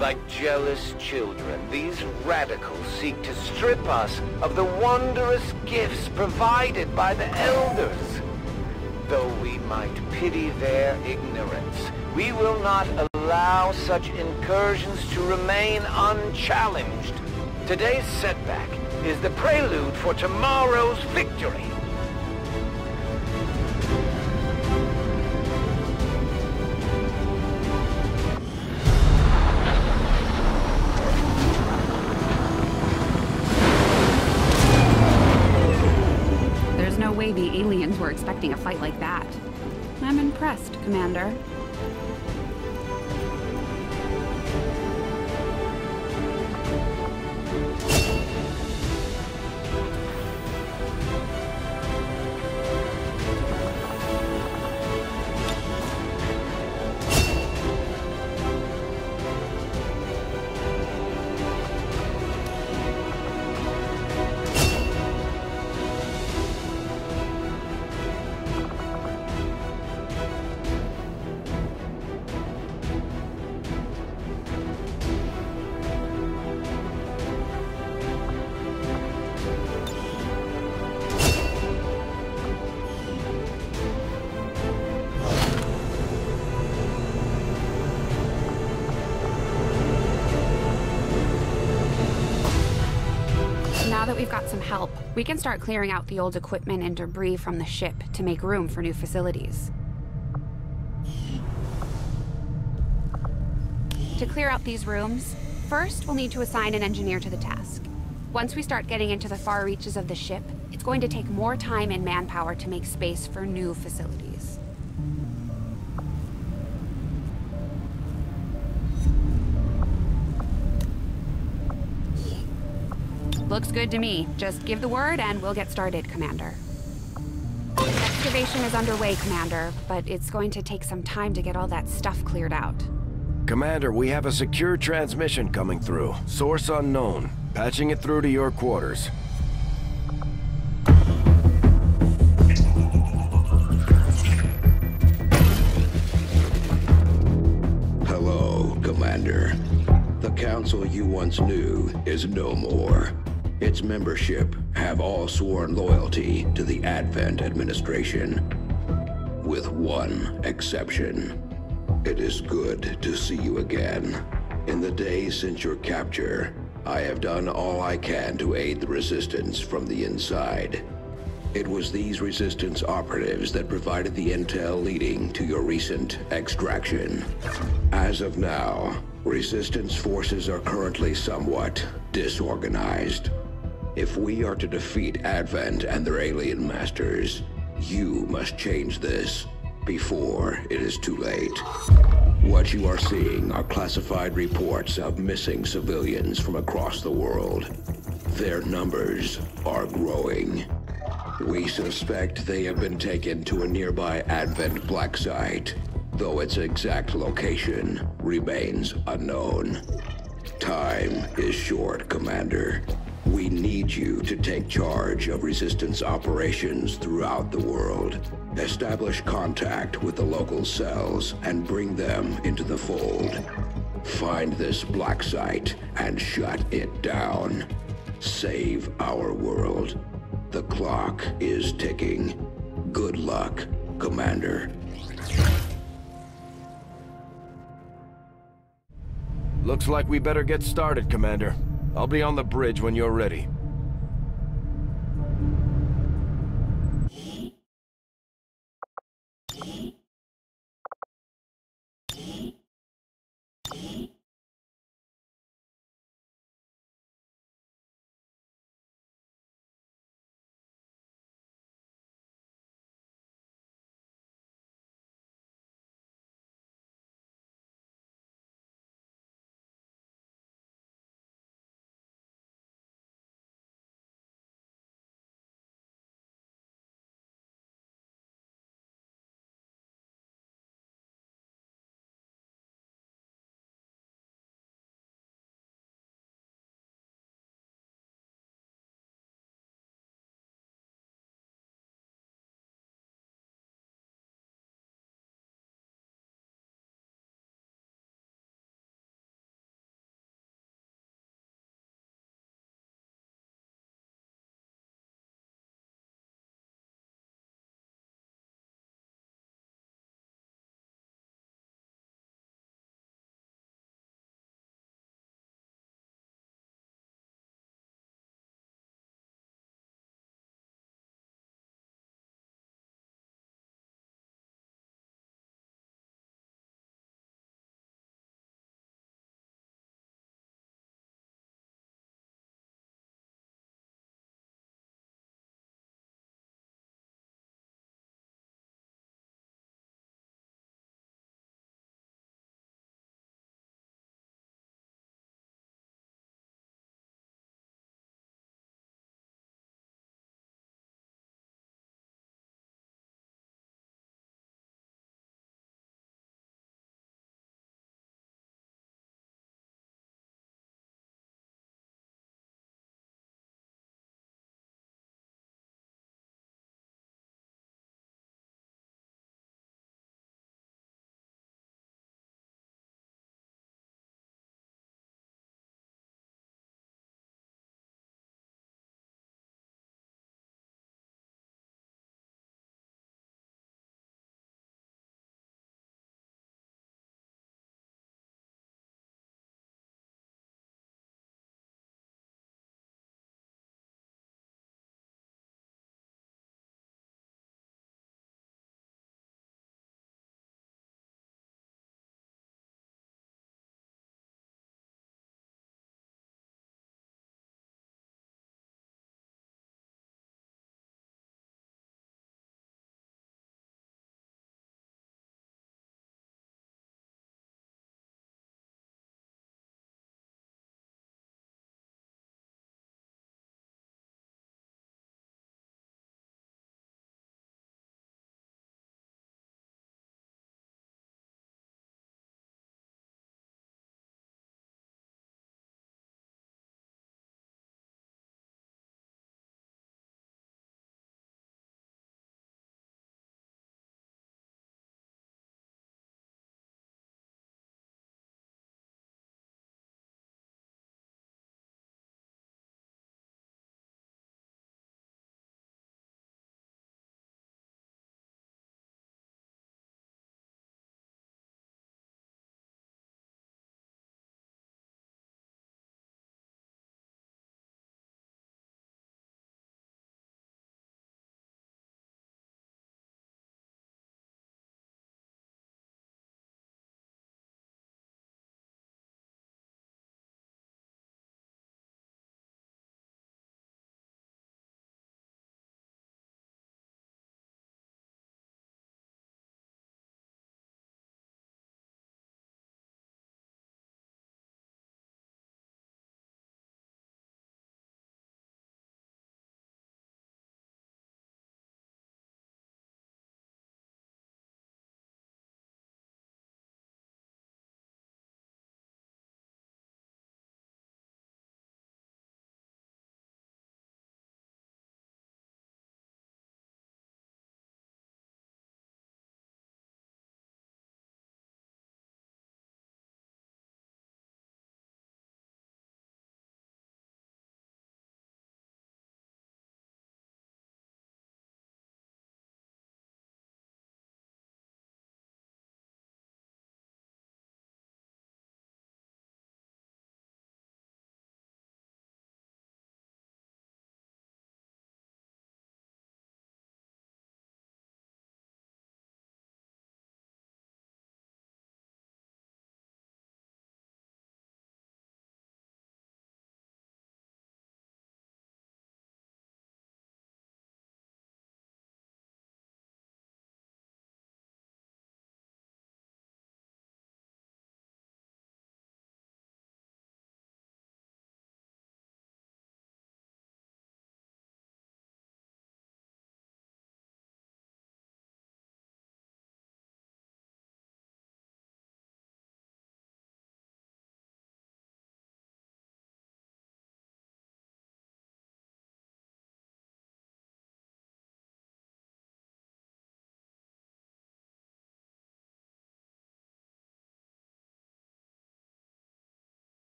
Like jealous children, these radicals seek to strip us of the wondrous gifts provided by the Elders. Though we might pity their ignorance, we will not allow such incursions to remain unchallenged. Today's setback is the prelude for tomorrow's victory. No way the aliens were expecting a fight like that. I'm impressed, Commander. we've got some help, we can start clearing out the old equipment and debris from the ship to make room for new facilities. To clear out these rooms, first we'll need to assign an engineer to the task. Once we start getting into the far reaches of the ship, it's going to take more time and manpower to make space for new facilities. Looks good to me. Just give the word and we'll get started, Commander. Excavation is underway, Commander, but it's going to take some time to get all that stuff cleared out. Commander, we have a secure transmission coming through. Source unknown. Patching it through to your quarters. Hello, Commander. The council you once knew is no more. Its membership have all sworn loyalty to the Advent administration, with one exception. It is good to see you again. In the days since your capture, I have done all I can to aid the Resistance from the inside. It was these Resistance operatives that provided the intel leading to your recent extraction. As of now, Resistance forces are currently somewhat disorganized. If we are to defeat Advent and their alien masters, you must change this before it is too late. What you are seeing are classified reports of missing civilians from across the world. Their numbers are growing. We suspect they have been taken to a nearby Advent black site, though its exact location remains unknown. Time is short, Commander. We need you to take charge of Resistance operations throughout the world. Establish contact with the local cells and bring them into the fold. Find this black site and shut it down. Save our world. The clock is ticking. Good luck, Commander. Looks like we better get started, Commander. I'll be on the bridge when you're ready.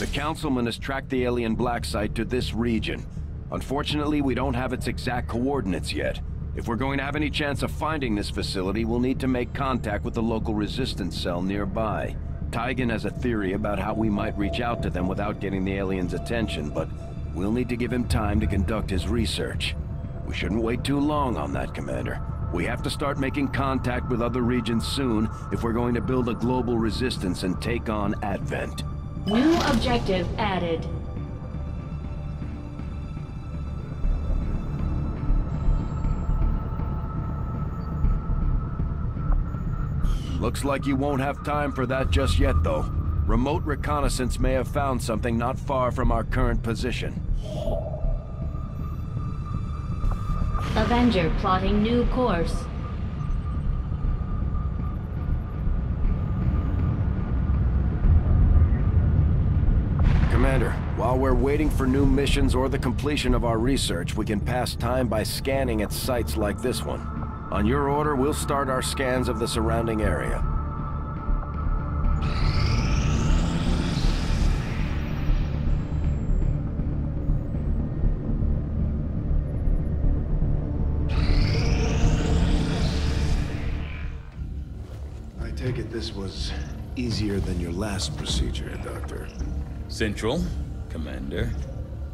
The Councilman has tracked the alien black site to this region. Unfortunately, we don't have its exact coordinates yet. If we're going to have any chance of finding this facility, we'll need to make contact with the local resistance cell nearby. Tygan has a theory about how we might reach out to them without getting the aliens' attention, but we'll need to give him time to conduct his research. We shouldn't wait too long on that, Commander. We have to start making contact with other regions soon if we're going to build a global resistance and take on Advent. New objective added. Looks like you won't have time for that just yet, though. Remote reconnaissance may have found something not far from our current position. Avenger plotting new course. Commander, while we're waiting for new missions or the completion of our research, we can pass time by scanning at sites like this one. On your order, we'll start our scans of the surrounding area. I take it this was easier than your last procedure, Doctor. Central, Commander.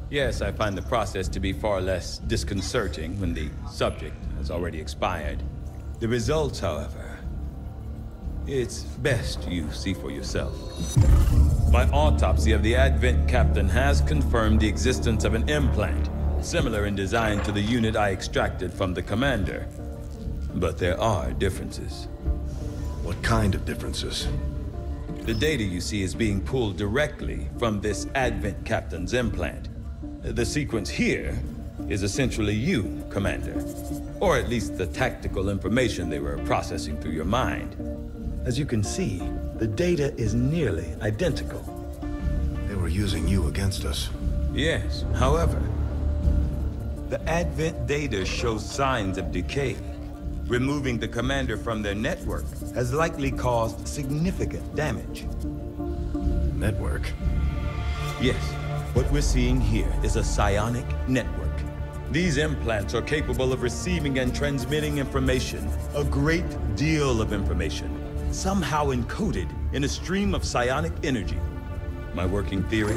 Yes, I find the process to be far less disconcerting when the subject has already expired. The results, however, it's best you see for yourself. My autopsy of the Advent captain has confirmed the existence of an implant, similar in design to the unit I extracted from the Commander. But there are differences. What kind of differences? The data you see is being pulled directly from this Advent captain's implant. The sequence here is essentially you, Commander. Or at least the tactical information they were processing through your mind. As you can see, the data is nearly identical. They were using you against us. Yes, however, the Advent data shows signs of decay. Removing the Commander from their network has likely caused significant damage. Network? Yes. What we're seeing here is a psionic network. These implants are capable of receiving and transmitting information, a great deal of information, somehow encoded in a stream of psionic energy. My working theory?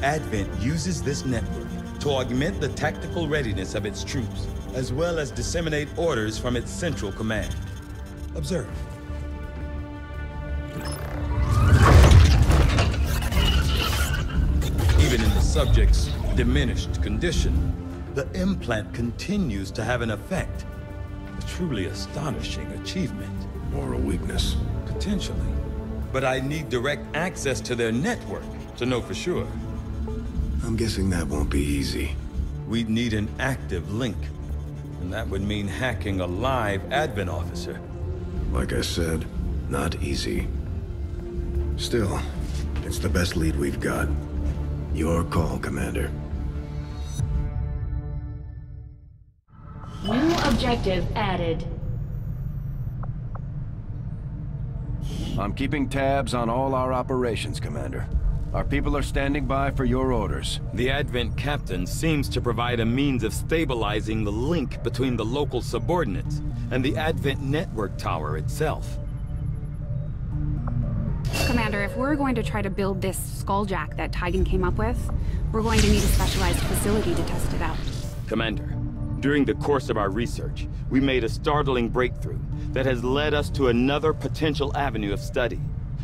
Advent uses this network to augment the tactical readiness of its troops, as well as disseminate orders from its central command. Observe. Even in the subject's diminished condition, the implant continues to have an effect. A truly astonishing achievement. Or a weakness. Potentially. But I need direct access to their network to know for sure. I'm guessing that won't be easy. We'd need an active link. And that would mean hacking a live Advent officer. Like I said, not easy. Still, it's the best lead we've got. Your call, Commander. New objective added. I'm keeping tabs on all our operations, Commander. Our people are standing by for your orders. The Advent captain seems to provide a means of stabilizing the link between the local subordinates and the Advent network tower itself. Commander, if we're going to try to build this skulljack that Tygan came up with, we're going to need a specialized facility to test it out. Commander, during the course of our research, we made a startling breakthrough that has led us to another potential avenue of study.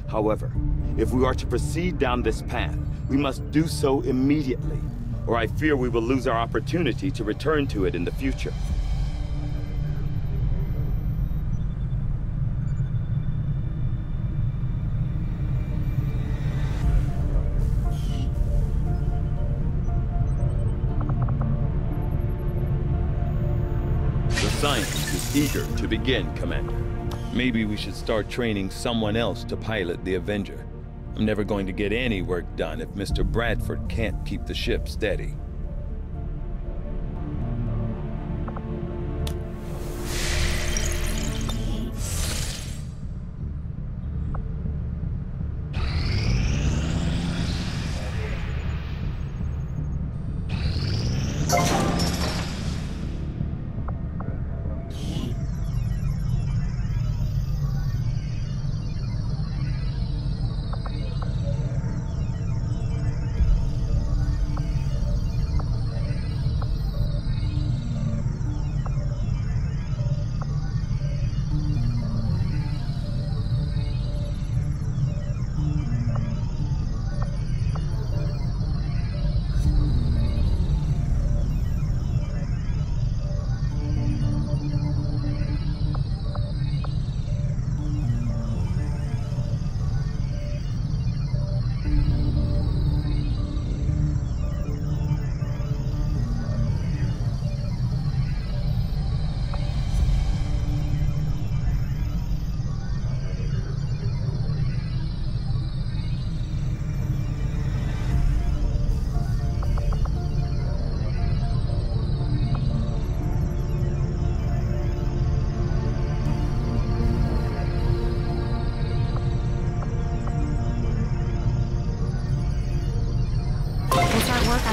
However, if we are to proceed down this path, we must do so immediately, or I fear we will lose our opportunity to return to it in the future. The science is eager to begin, Commander. Maybe we should start training someone else to pilot the Avenger. I'm never going to get any work done if Mr. Bradford can't keep the ship steady.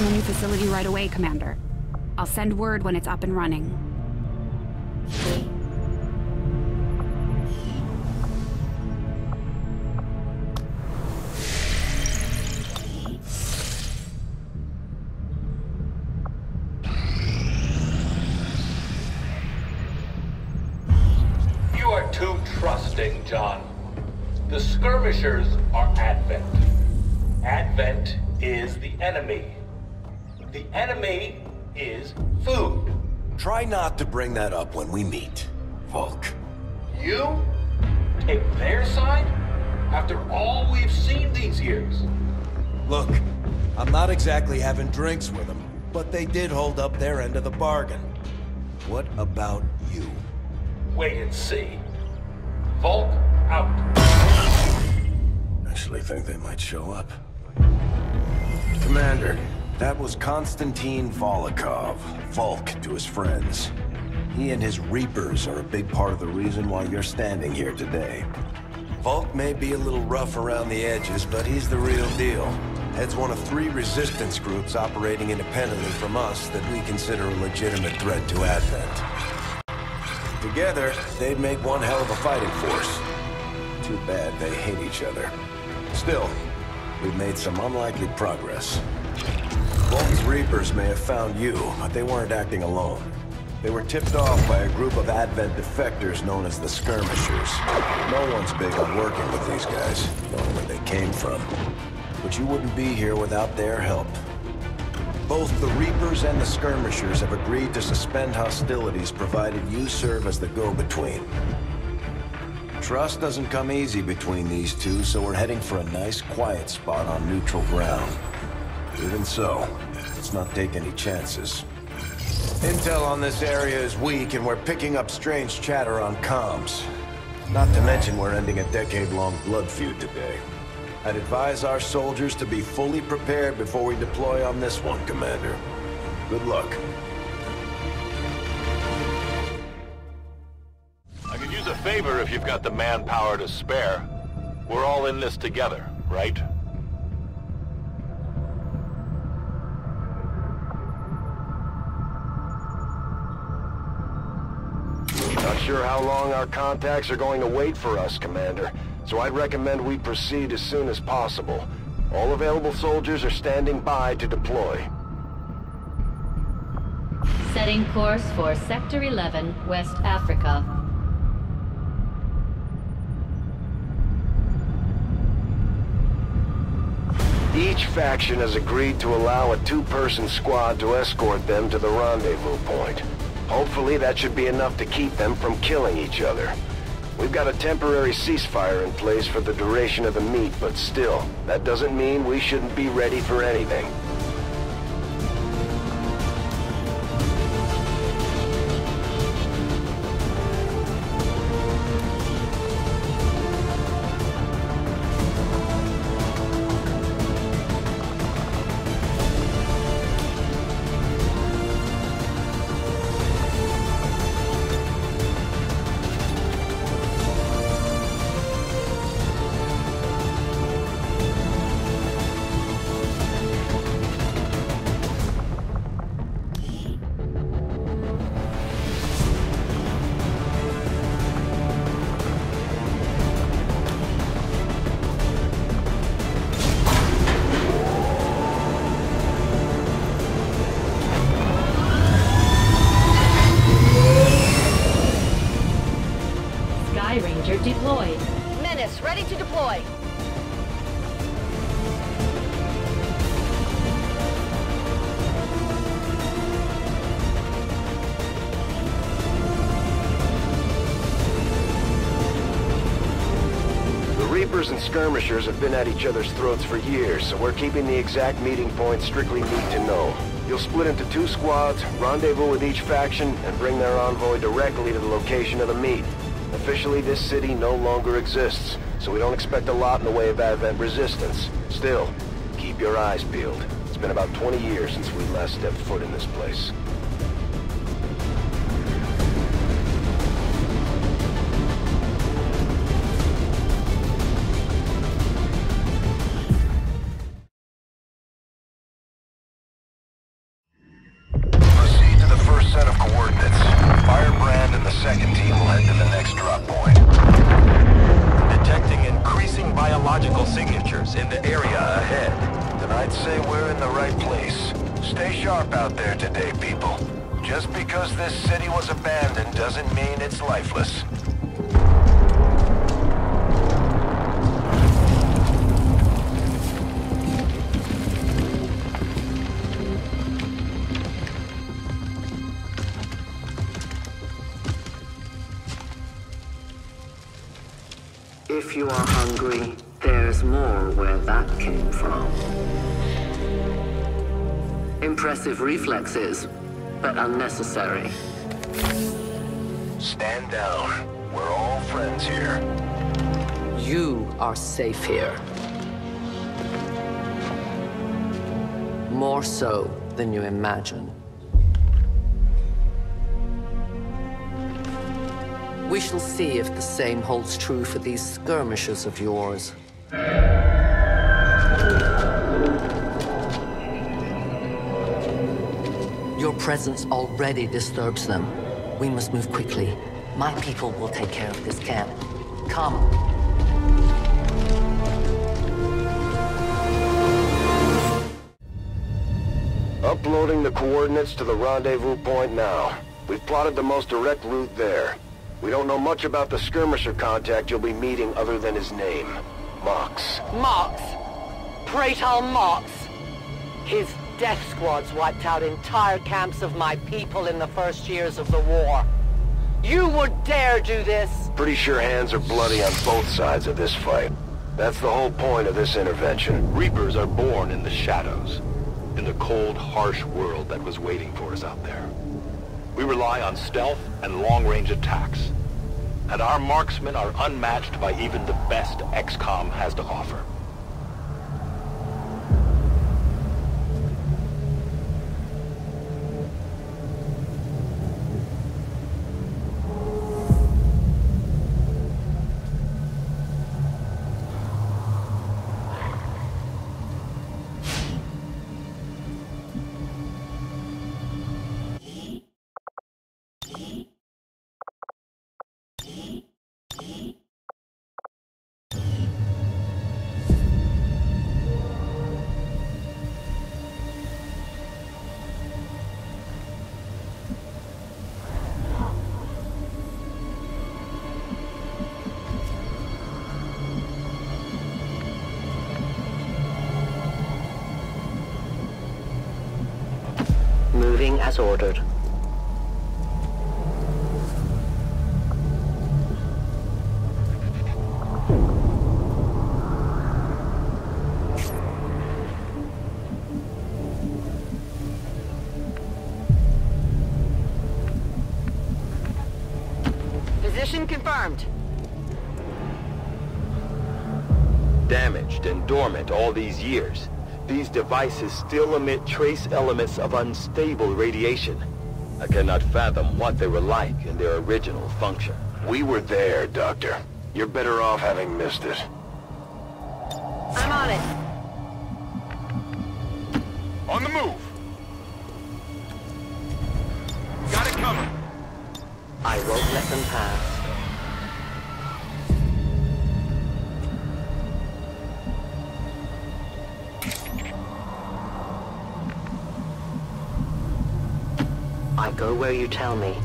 on the new facility right away, Commander. I'll send word when it's up and running. You are too trusting, John. The skirmishers are Advent. Advent is the enemy. The enemy is food. Try not to bring that up when we meet, Volk. You take their side after all we've seen these years. Look, I'm not exactly having drinks with them, but they did hold up their end of the bargain. What about you? Wait and see. Volk out. Actually think they might show up. Commander, that was Konstantin Volokov, Volk to his friends. He and his Reapers are a big part of the reason why you're standing here today. Volk may be a little rough around the edges, but he's the real deal. Heads one of 3 resistance groups operating independently from us that we consider a legitimate threat to Advent. Together, they'd make one hell of a fighting force. Too bad they hate each other. Still, we've made some unlikely progress. Volk's Reapers may have found you, but they weren't acting alone. They were tipped off by a group of Advent defectors known as the Skirmishers. No one's big on working with these guys, knowing where they came from. But you wouldn't be here without their help. Both the Reapers and the Skirmishers have agreed to suspend hostilities provided you serve as the go-between. Trust doesn't come easy between these two, so we're heading for a nice, quiet spot on neutral ground. Even so, let's not take any chances. Intel on this area is weak, and we're picking up strange chatter on comms. Not to mention we're ending a decade-long blood feud today. I'd advise our soldiers to be fully prepared before we deploy on this one, Commander. Good luck. I could use a favor if you've got the manpower to spare. We're all in this together, right? Not sure how long our contacts are going to wait for us, Commander. So I'd recommend we proceed as soon as possible. All available soldiers are standing by to deploy. Setting course for Sector 11, West Africa. Each faction has agreed to allow a 2-person squad to escort them to the rendezvous point. Hopefully that should be enough to keep them from killing each other. We've got a temporary ceasefire in place for the duration of the meet, but still, that doesn't mean we shouldn't be ready for anything. Deployed. Menace, ready to deploy. The Reapers and Skirmishers have been at each other's throats for years, so we're keeping the exact meeting point strictly need to know. You'll split into 2 squads, rendezvous with each faction, and bring their envoy directly to the location of the meet. Officially, this city no longer exists, so we don't expect a lot in the way of Advent resistance. Still, keep your eyes peeled. It's been about 20 years since we last stepped foot in this place. The second team will head to the next drop point. Detecting increasing biological signatures in the area ahead. Then I'd say we're in the right place. Stay sharp out there today, people. Just because this city was abandoned doesn't mean it's lifeless. If you are hungry, there's more where that came from. Impressive reflexes, but unnecessary. Stand down. We're all friends here. You are safe here. More so than you imagine. We shall see if the same holds true for these skirmishes of yours. Your presence already disturbs them. We must move quickly. My people will take care of this camp. Come. Uploading the coordinates to the rendezvous point now. We've plotted the most direct route there. We don't know much about the skirmisher contact you'll be meeting other than his name. Mox. Mox! Praetor Mox! His death squads wiped out entire camps of my people in the first years of the war. You would dare do this? Pretty sure hands are bloody on both sides of this fight. That's the whole point of this intervention. Reapers are born in the shadows, in the cold, harsh world that was waiting for us out there. We rely on stealth and long-range attacks, and our marksmen are unmatched by even the best XCOM has to offer. Moving as ordered. Position confirmed. Damaged and dormant all these years, these devices still emit trace elements of unstable radiation. I cannot fathom what they were like in their original function. We were there, Doctor. You're better off having missed it. I'm on it. On the move! Got it coming! I won't let them pass. I go where you tell me.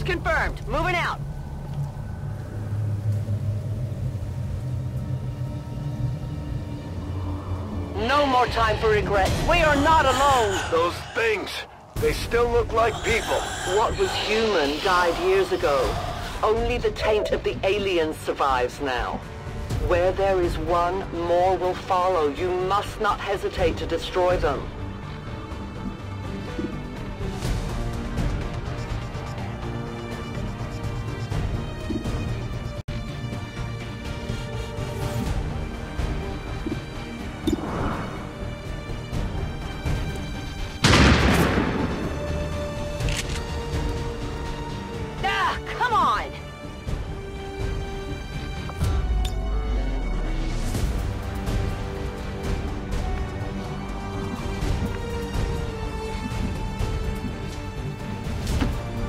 Confirmed. Moving out. No more time for regret. We are not alone. Those things, they still look like people. What was human died years ago. Only the taint of the aliens survives now. Where there is one, more will follow. You must not hesitate to destroy them.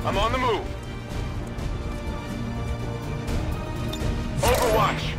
I'm on the move. Overwatch.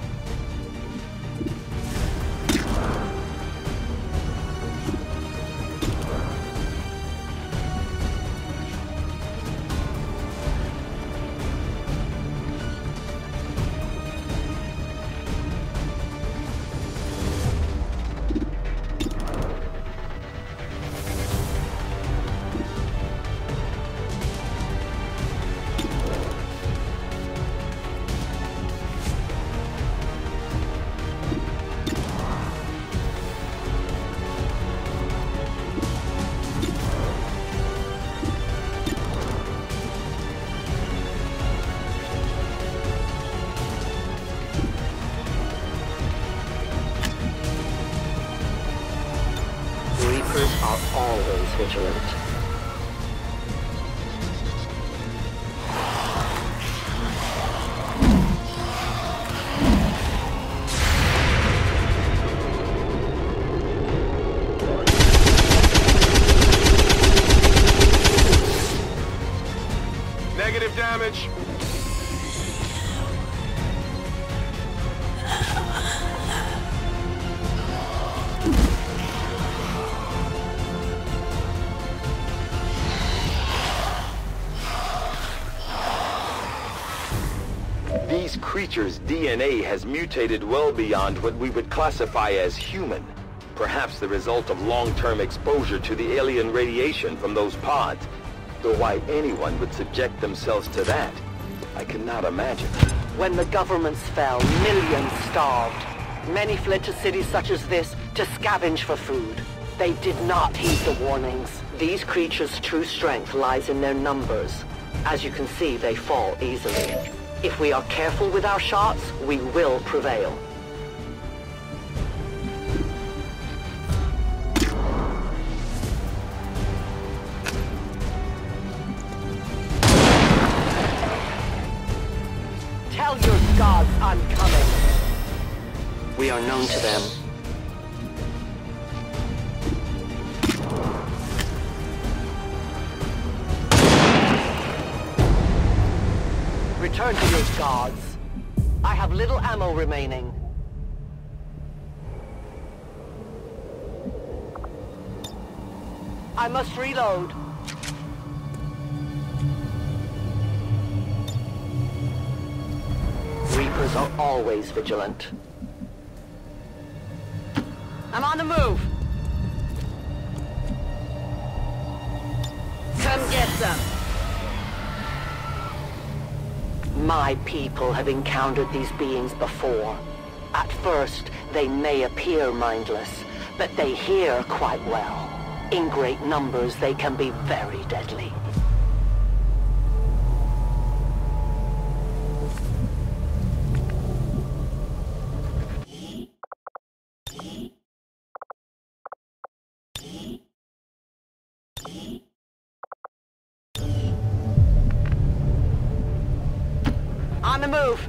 Are always vigilant. Negative damage. These creatures' DNA has mutated well beyond what we would classify as human. Perhaps the result of long-term exposure to the alien radiation from those pods. Though why anyone would subject themselves to that, I cannot imagine. When the governments fell, millions starved. Many fled to cities such as this to scavenge for food. They did not heed the warnings. These creatures' true strength lies in their numbers. As you can see, they fall easily. If we are careful with our shots, we will prevail. Tell your gods I'm coming. We are known to them. Return to your gods. I have little ammo remaining. I must reload. Reapers are always vigilant. I'm on the move. Come get some. My people have encountered these beings before. At first, they may appear mindless, but they hear quite well. In great numbers, they can be very deadly. On the move!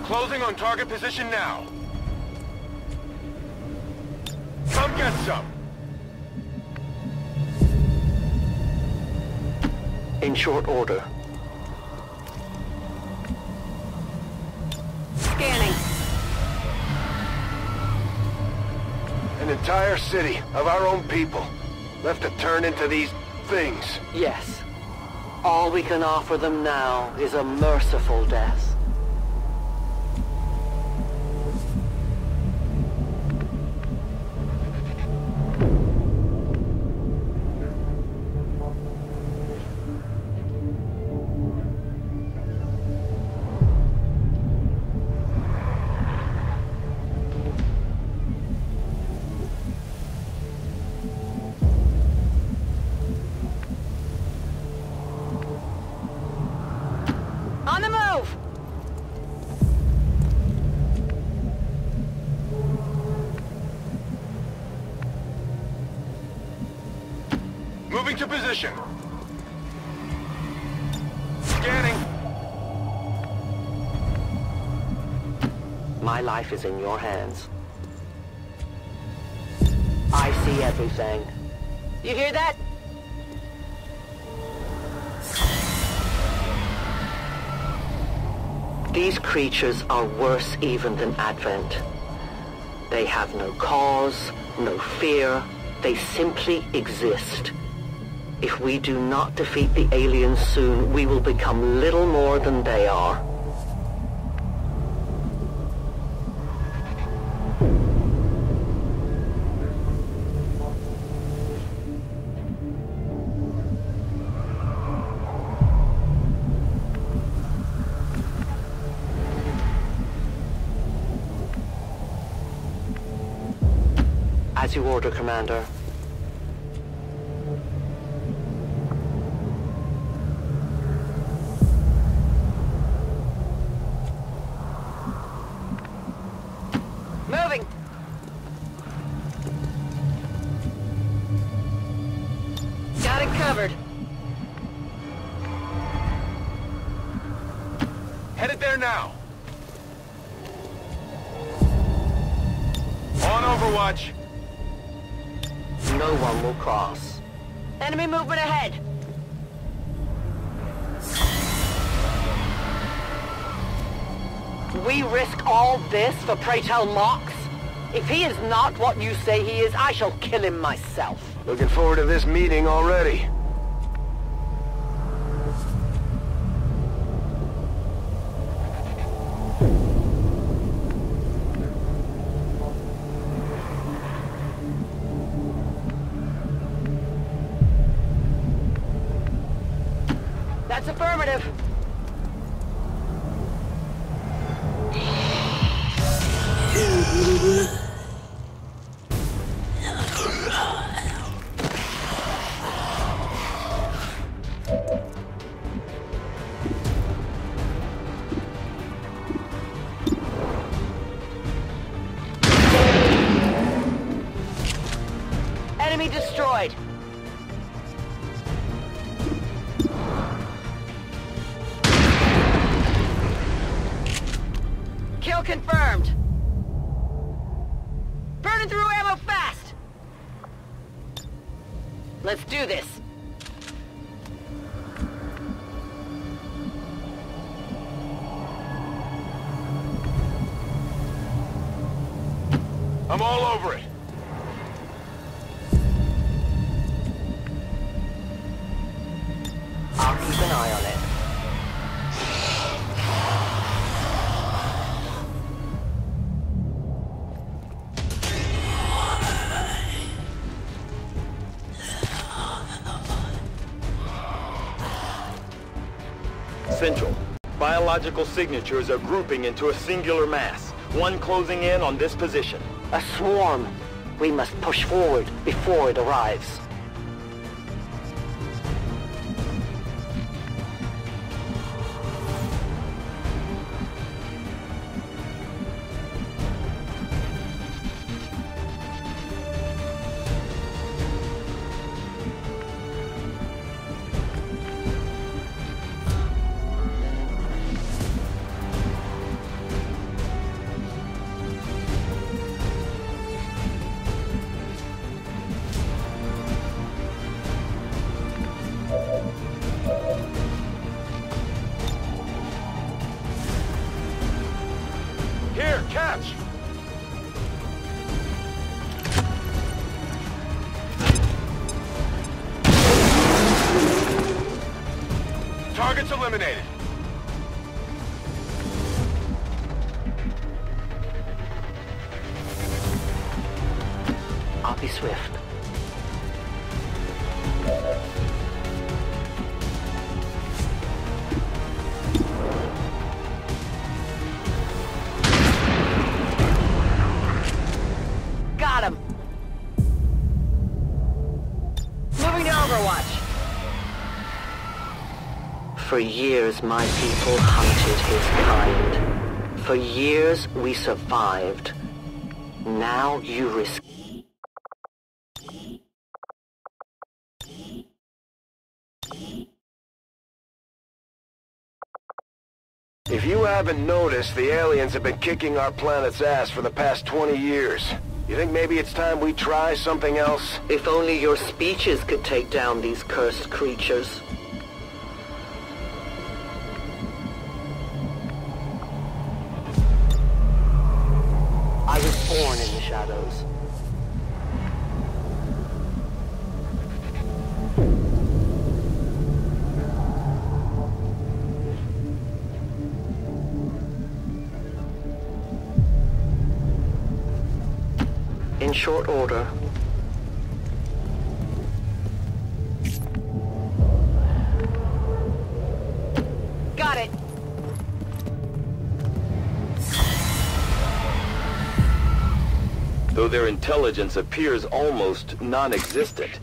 Closing on target position now. Come get some! In short order. Scanning. entire city of our own people, left to turn into these things. Yes. All we can offer them now is a merciful death. On the move! Moving to position. Scanning. My life is in your hands. I see everything. You hear that? These creatures are worse even than Advent. They have no cause, no fear. They simply exist. If we do not defeat the aliens soon, we will become little more than they are. As you order, Commander. Moving! Got it covered. Headed there now. On Overwatch. No one will cross. Enemy movement ahead! We risk all this for pray tell Mox? If he is not what you say he is, I shall kill him myself. Looking forward to this meeting already. That's affirmative. Enemy destroyed. Kill confirmed. Burning through ammo fast. Let's do this. I'm all over it. I'll keep an eye on it. Central. Biological signatures are grouping into a singular mass, one closing in on this position. A swarm. We must push forward before it arrives. Here, catch! Copy, Swift. Got him! Moving to Overwatch. For years, my people hunted his kind. For years, we survived. Now you risk... If you haven't noticed, the aliens have been kicking our planet's ass for the past 20 years. You think maybe it's time we try something else? If only your speeches could take down these cursed creatures. I was born in the shadows. In short order. Got it! Though their intelligence appears almost non-existent,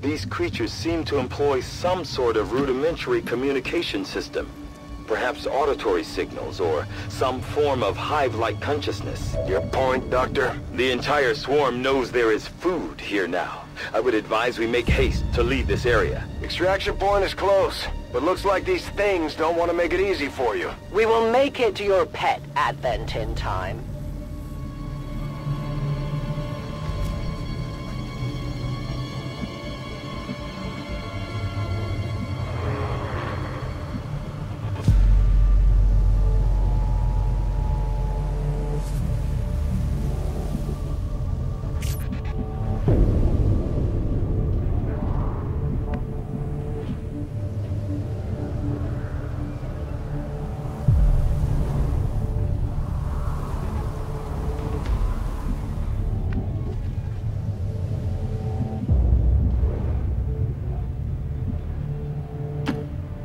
these creatures seem to employ some sort of rudimentary communication system. Perhaps auditory signals, or some form of hive-like consciousness. Your point, Doctor? The entire swarm knows there is food here now. I would advise we make haste to leave this area. Extraction point is close, but looks like these things don't want to make it easy for you. We will make it to your pet advent in time.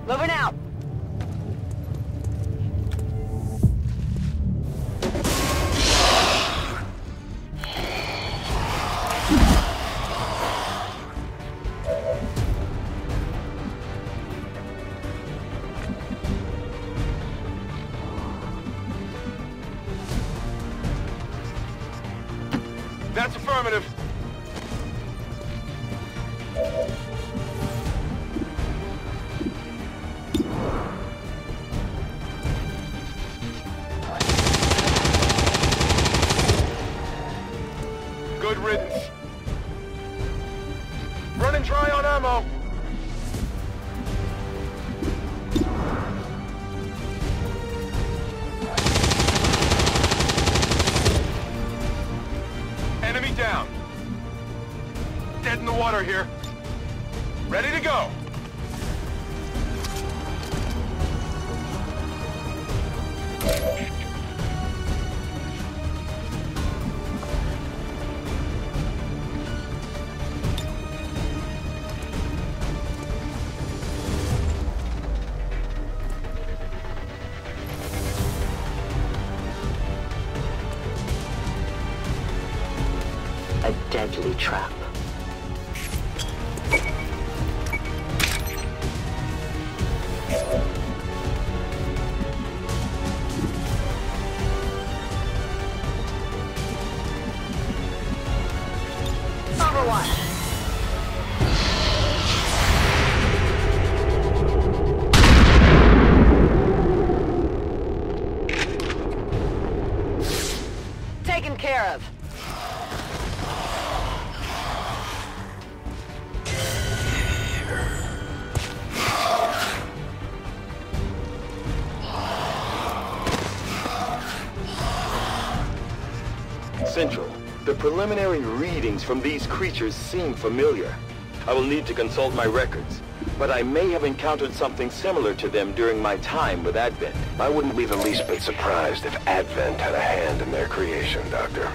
Moving out. That's affirmative. Good riddance. Running dry on ammo. Enemy down. Dead in the water here. Ready to go. A deadly trap. Overwatch. Taken care of. Central, the preliminary readings from these creatures seem familiar. I will need to consult my records, but I may have encountered something similar to them during my time with Advent. I wouldn't be the least bit surprised if Advent had a hand in their creation, Doctor.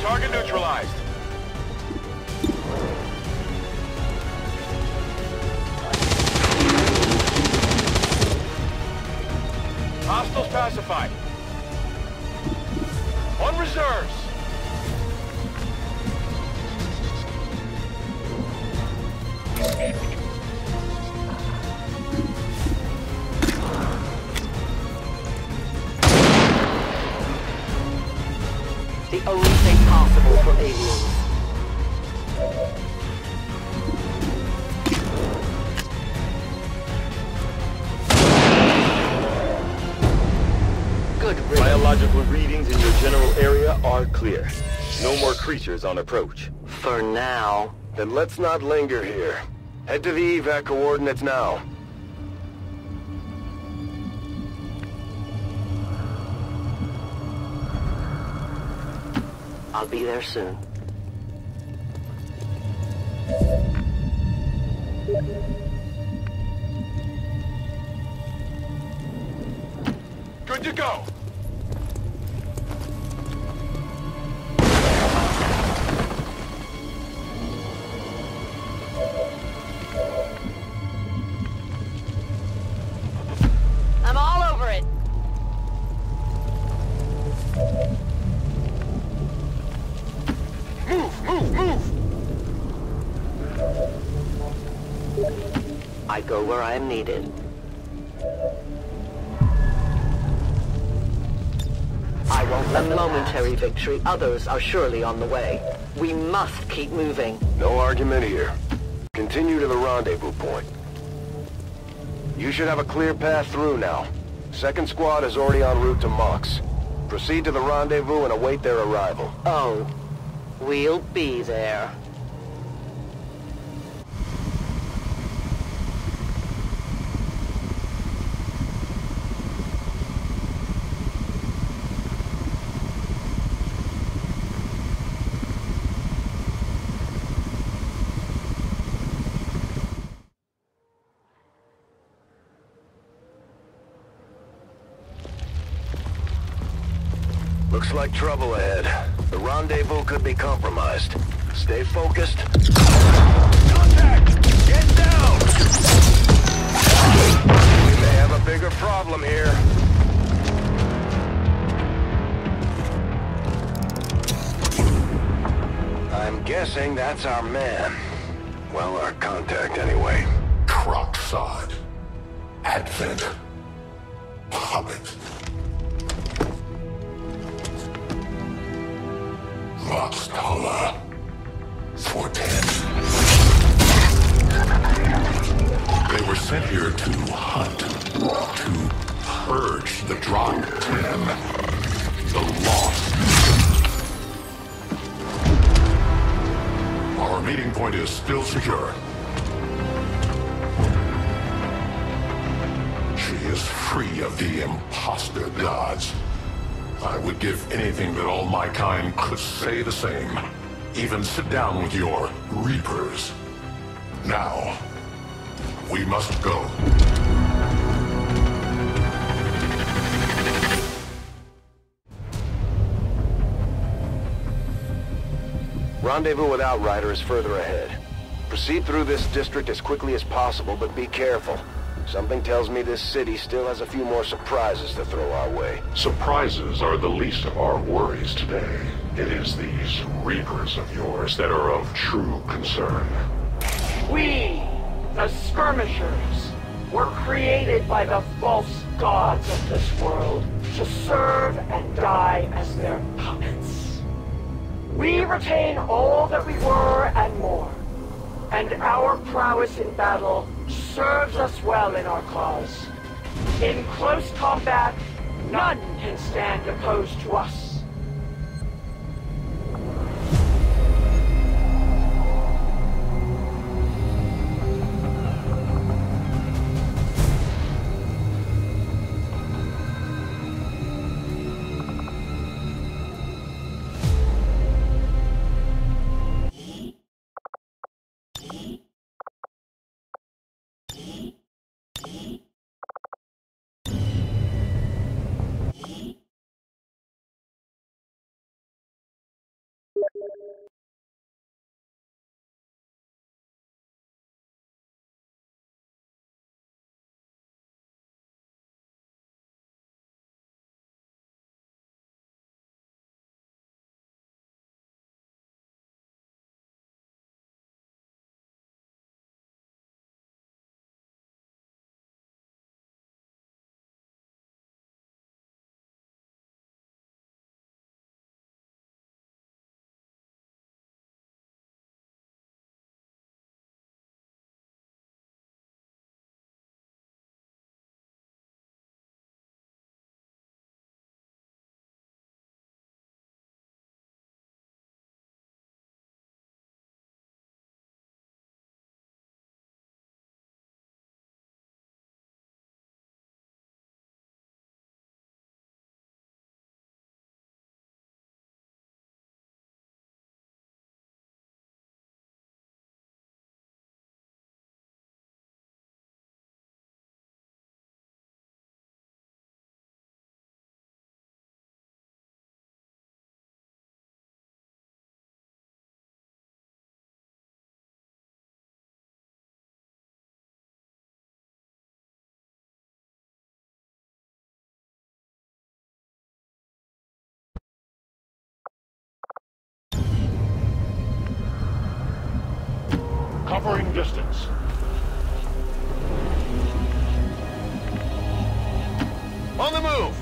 Target neutralized. Hostiles pacified. On reserves. The only thing possible for aliens. Good riddance. Biological readings in your general area are clear. No more creatures on approach. For now. Then let's not linger here. Head to the evac coordinates now. I'll be there soon. Good to go. I'm all over it. Move! I go where I am needed. I won't let a momentary victory. Others are surely on the way. We must keep moving. No argument here. Continue to the rendezvous point. You should have a clear path through now. Second squad is already en route to Mox. Proceed to the rendezvous and await their arrival. Oh, we'll be there. Looks like trouble ahead. The rendezvous could be compromised. Stay focused. Contact! Get down! We may have a bigger problem here. I'm guessing that's our man. Well, our contact anyway. Crocksod. Advent. Puppet. Roxtala. 410. They were sent here to hunt, to purge the Drop 10, the Lost. Our meeting point is still secure. She is free of the imposter gods. I would give anything that all my kind could say the same. Even sit down with your Reapers. Now, we must go. Rendezvous with Outrider is further ahead. Proceed through this district as quickly as possible, but be careful. Something tells me this city still has a few more surprises to throw our way. Surprises are the least of our worries today. It is these Reapers of yours that are of true concern. We, the Skirmishers, were created by the false gods of this world to serve and die as their puppets. We retain all that we were and more, and our prowess in battle serves us well in our cause. In close combat, none can stand opposed to us. Covering distance. On the move!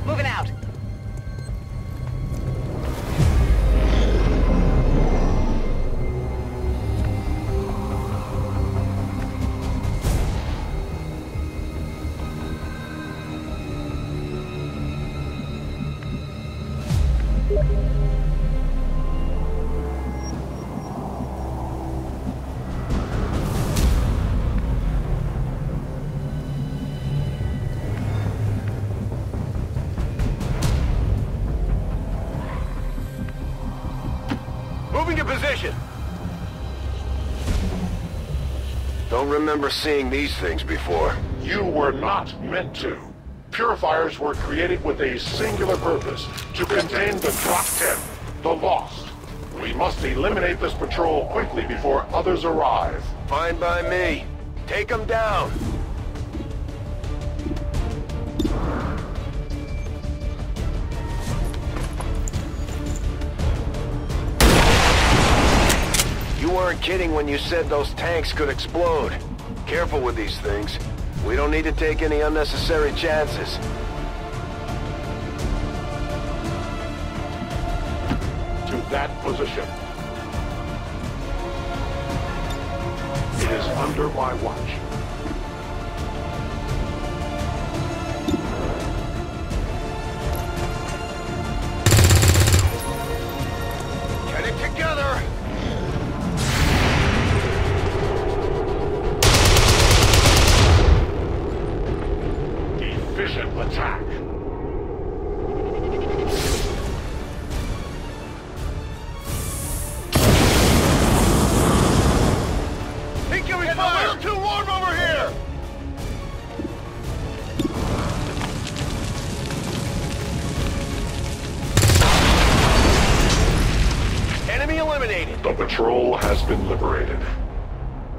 Moving out. Moving to position! Don't remember seeing these things before. You were not meant to. Purifiers were created with a singular purpose, to contain the Drop 10, the Lost. We must eliminate this patrol quickly before others arrive. Fine by me. Take them down! You weren't kidding when you said those tanks could explode. Careful with these things. We don't need to take any unnecessary chances. To that position. It is under my watch. Get it together! Efficient attack. Incoming fire! A little too warm over here! Enemy eliminated! The patrol has been liberated.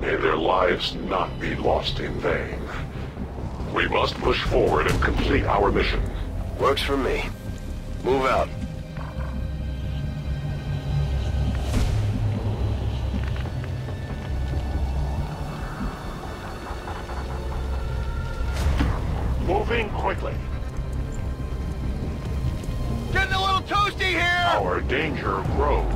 May their lives not be lost in vain. We must push forward and complete our mission. Works for me. Move out. Moving quickly. Getting a little toasty here! Our danger grows.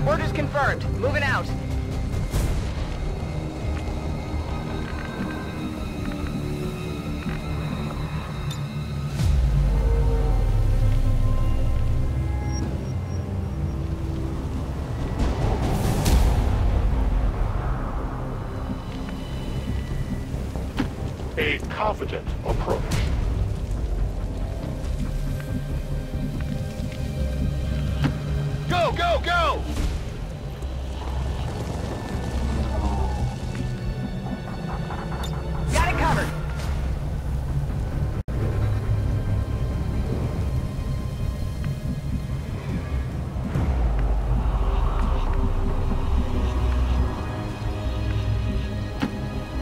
Orders confirmed. Moving out. A confident approach. Go, go, go! Got it covered.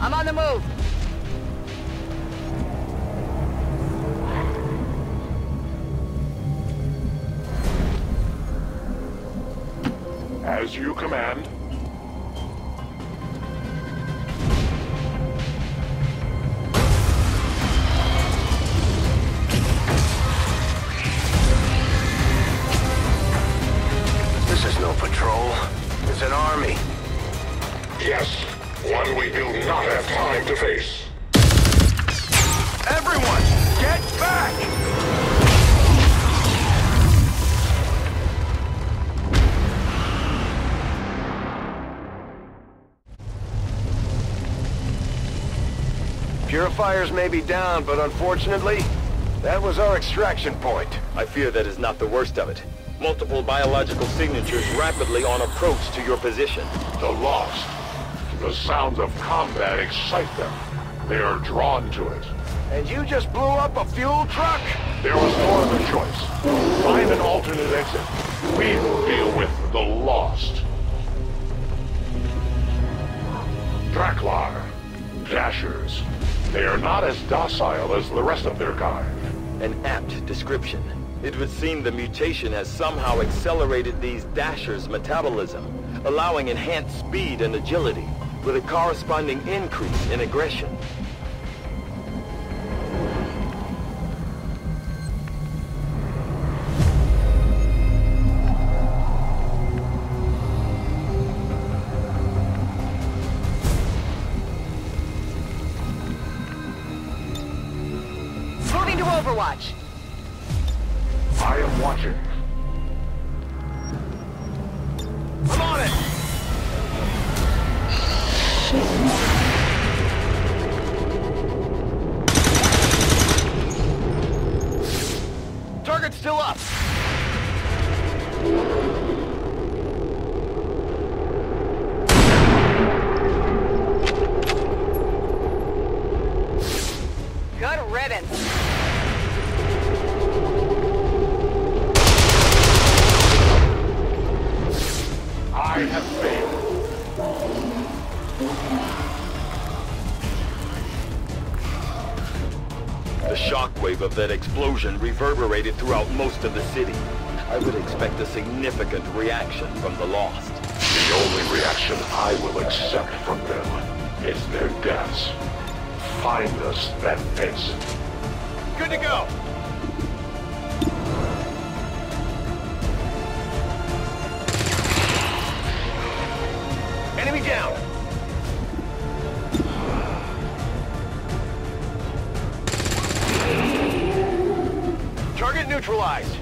I'm on the move. As you command. This is no patrol. It's an army. Yes, one we do not have time to face. Everyone, get back! purifiers may be down, but unfortunately, that was our extraction point. I fear that is not the worst of it. Multiple biological signatures rapidly on approach to your position. The Lost. The sounds of combat excite them. They are drawn to it. And you just blew up a fuel truck? There was no other choice. Find an alternate exit. We will deal with the Lost. Draklar. Dashers. They are not as docile as the rest of their kind. An apt description. It would seem the mutation has somehow accelerated these Dashers' metabolism, allowing enhanced speed and agility, with a corresponding increase in aggression. Moving to Overwatch. I am watching. I'm on it! Target's still up! Good riddance. I have failed. The shockwave of that explosion reverberated throughout most of the city. I would expect a significant reaction from the Lost. The only reaction I will accept from them is their deaths. Find us that exit. Good to go! Enemy down! Target neutralized!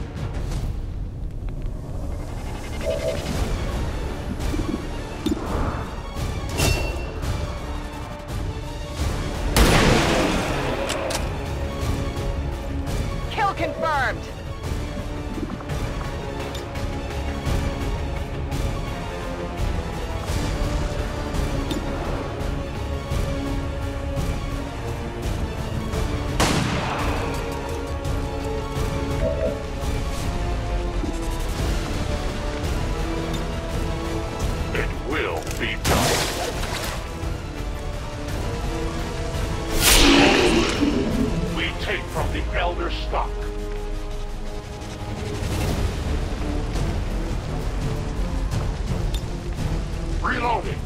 Kill confirmed. stock. Reloading.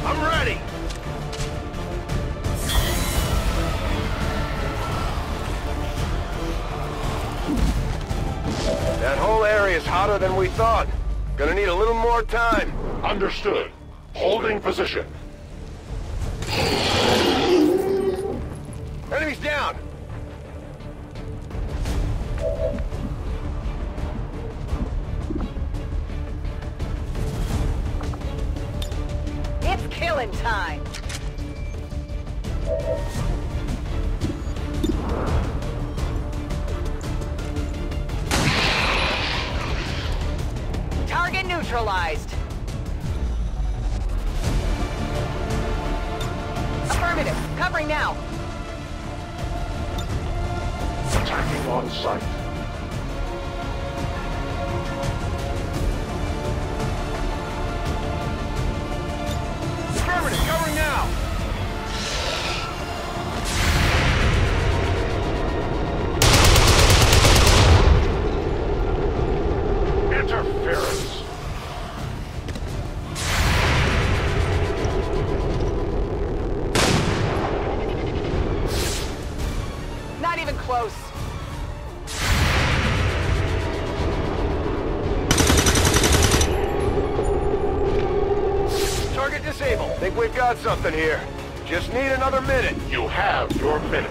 I'm ready. That whole area is hotter than we thought. Gonna need a little more time. Understood. Holding position. Enemies down. It's killing time. Target neutralized. Affirmative. Covering now. Attacking on sight. Affirmative. Covering now. Interference. Not even close. Target disabled. Think we've got something here. Just need another minute. You have your minute.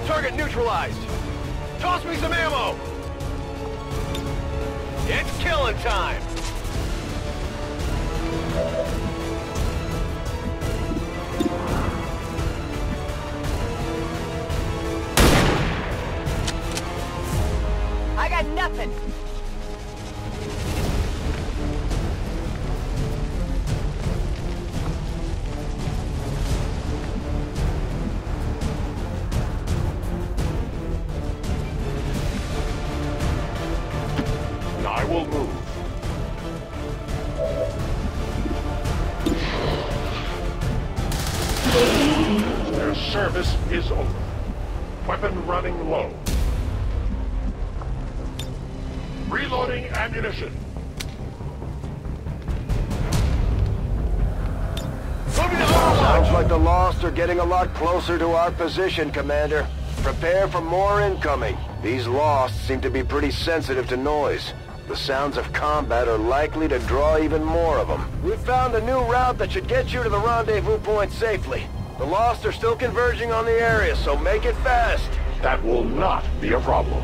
Target neutralized. Toss me some ammo! It's killing time! I got nothing. I will move. Their service is over. Weapon running low. Reloading ammunition. Sounds like the Lost are getting a lot closer to our position, Commander. Prepare for more incoming. These Lost seem to be pretty sensitive to noise. The sounds of combat are likely to draw even more of them. We've found a new route that should get you to the rendezvous point safely. The Lost are still converging on the area, so make it fast. That will not be a problem.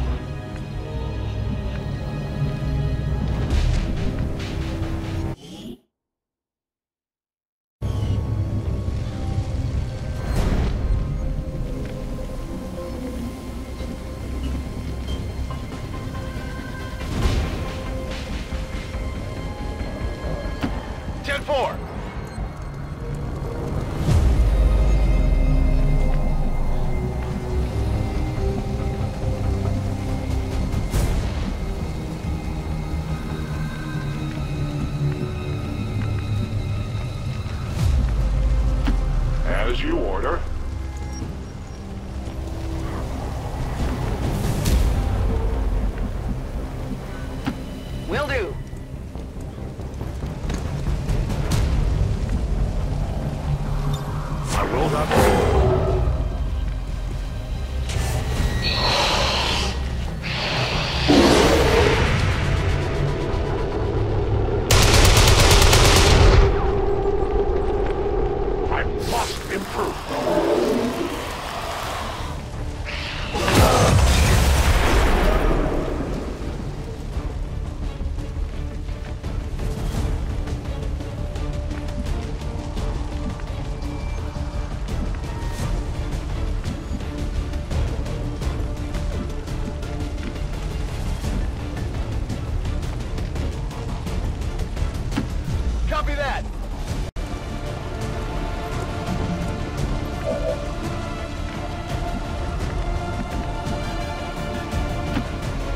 As you order. Will do. I will not. Copy that!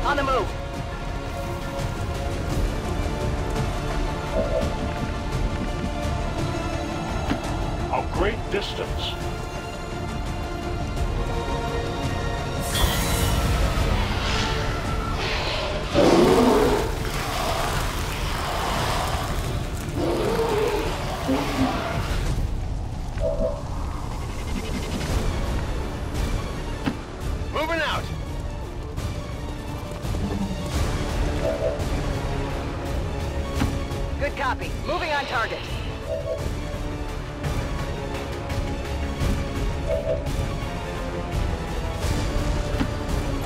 On the move! A great distance. Moving out! Good copy. Moving on target.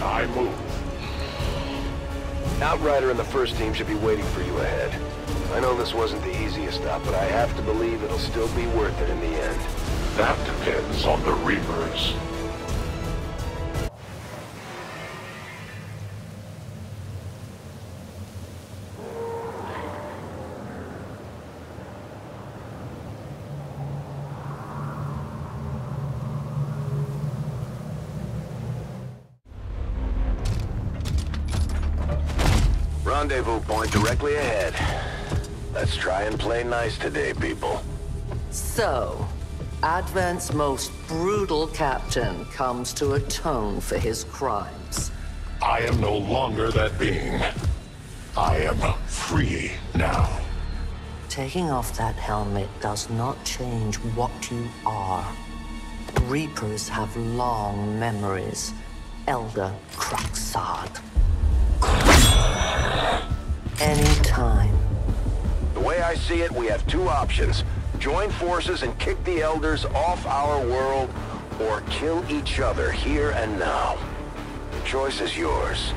I move. Outrider and the first team should be waiting for you ahead. I know this wasn't the easiest stop, but I have to believe it'll still be worth it in the end. That depends on the Reapers. Rendezvous point directly ahead. Let's try and play nice today, people. So, Advent's most brutal captain comes to atone for his crimes. I am no longer that being. I am free now. Taking off that helmet does not change what you are. Reapers have long memories. Elder Cruxard. Anytime. The way I see it, we have two options. Join forces and kick the Elders off our world, or kill each other here and now. choice is yours.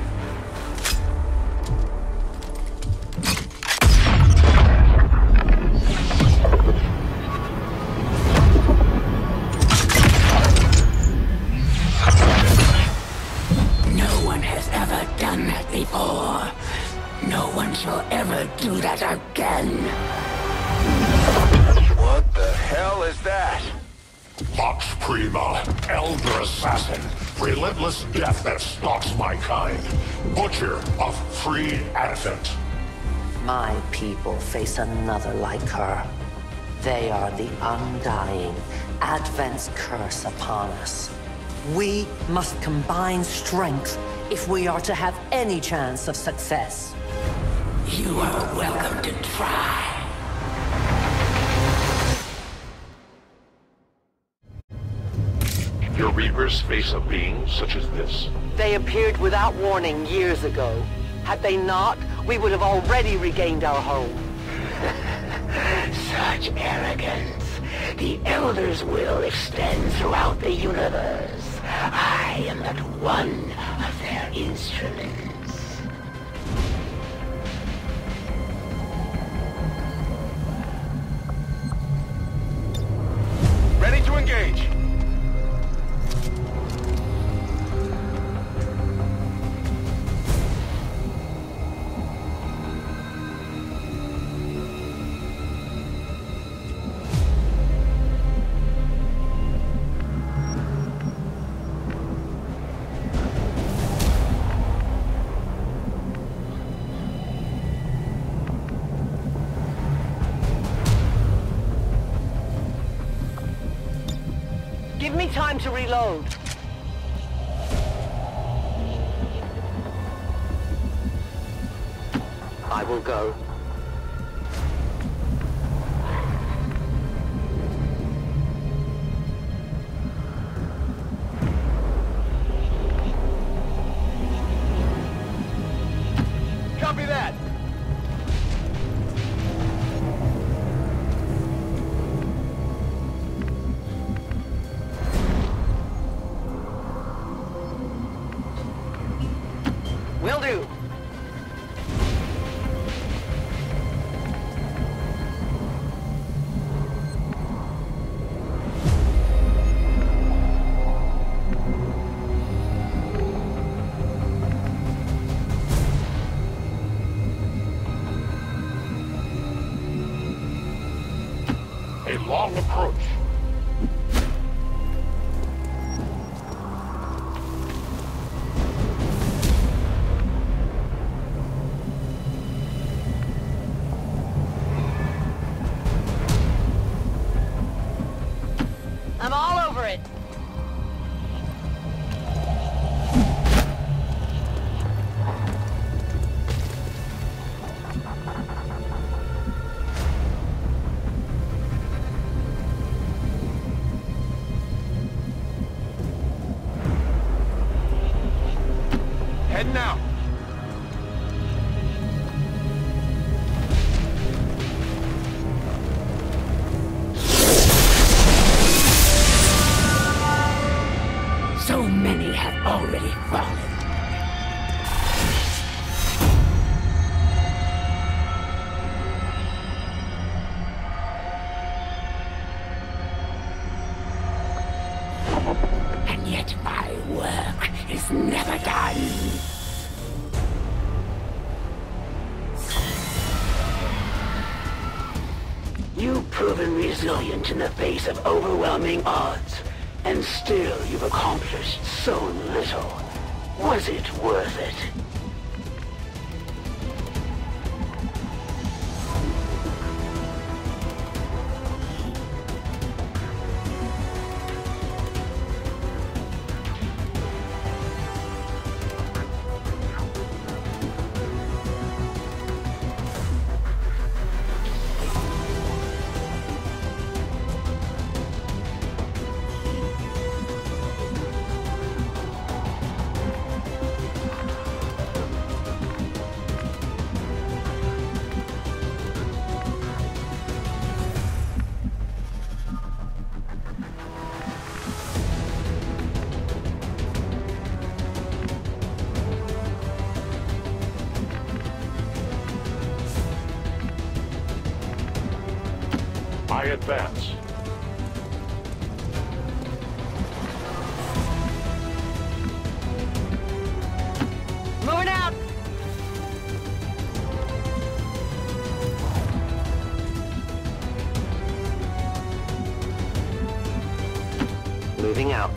No one has ever done that before. No one shall ever do that again. What the hell is that? Vox Prima, Elder Assassin, relentless death that stalks my kind. Butcher of free Advent. My people face another like her. They are the undying, Advent's curse upon us. We must combine strength if we are to have any chance of success. You are welcome to try. Your Reapers face a being such as this? They appeared without warning years ago. Had they not, we would have already regained our home. Such arrogance. The Elder's will extends throughout the universe. I am but one of their instruments. Ready to engage. Give me time to reload. I will go. Copy that. Will do. A long approach. I'm all over it. Heading out. So many have already fallen. And yet my work is never done. You've proven resilient in the face of overwhelming odds. And still you've accomplished so little. Was it worth it? I advance. Moving out! Moving out.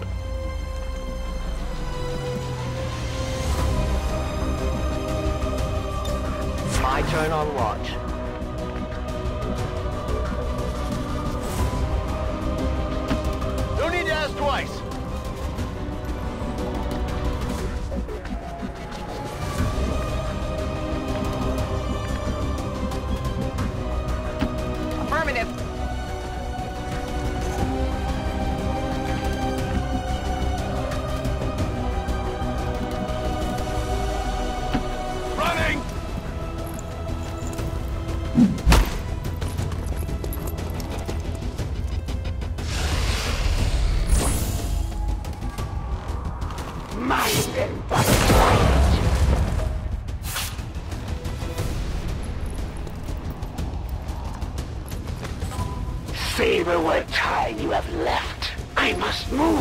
My turn on watch. No need to ask twice. Affirmative. Running! Mind and body quiet. Savor what time you have left. I must move.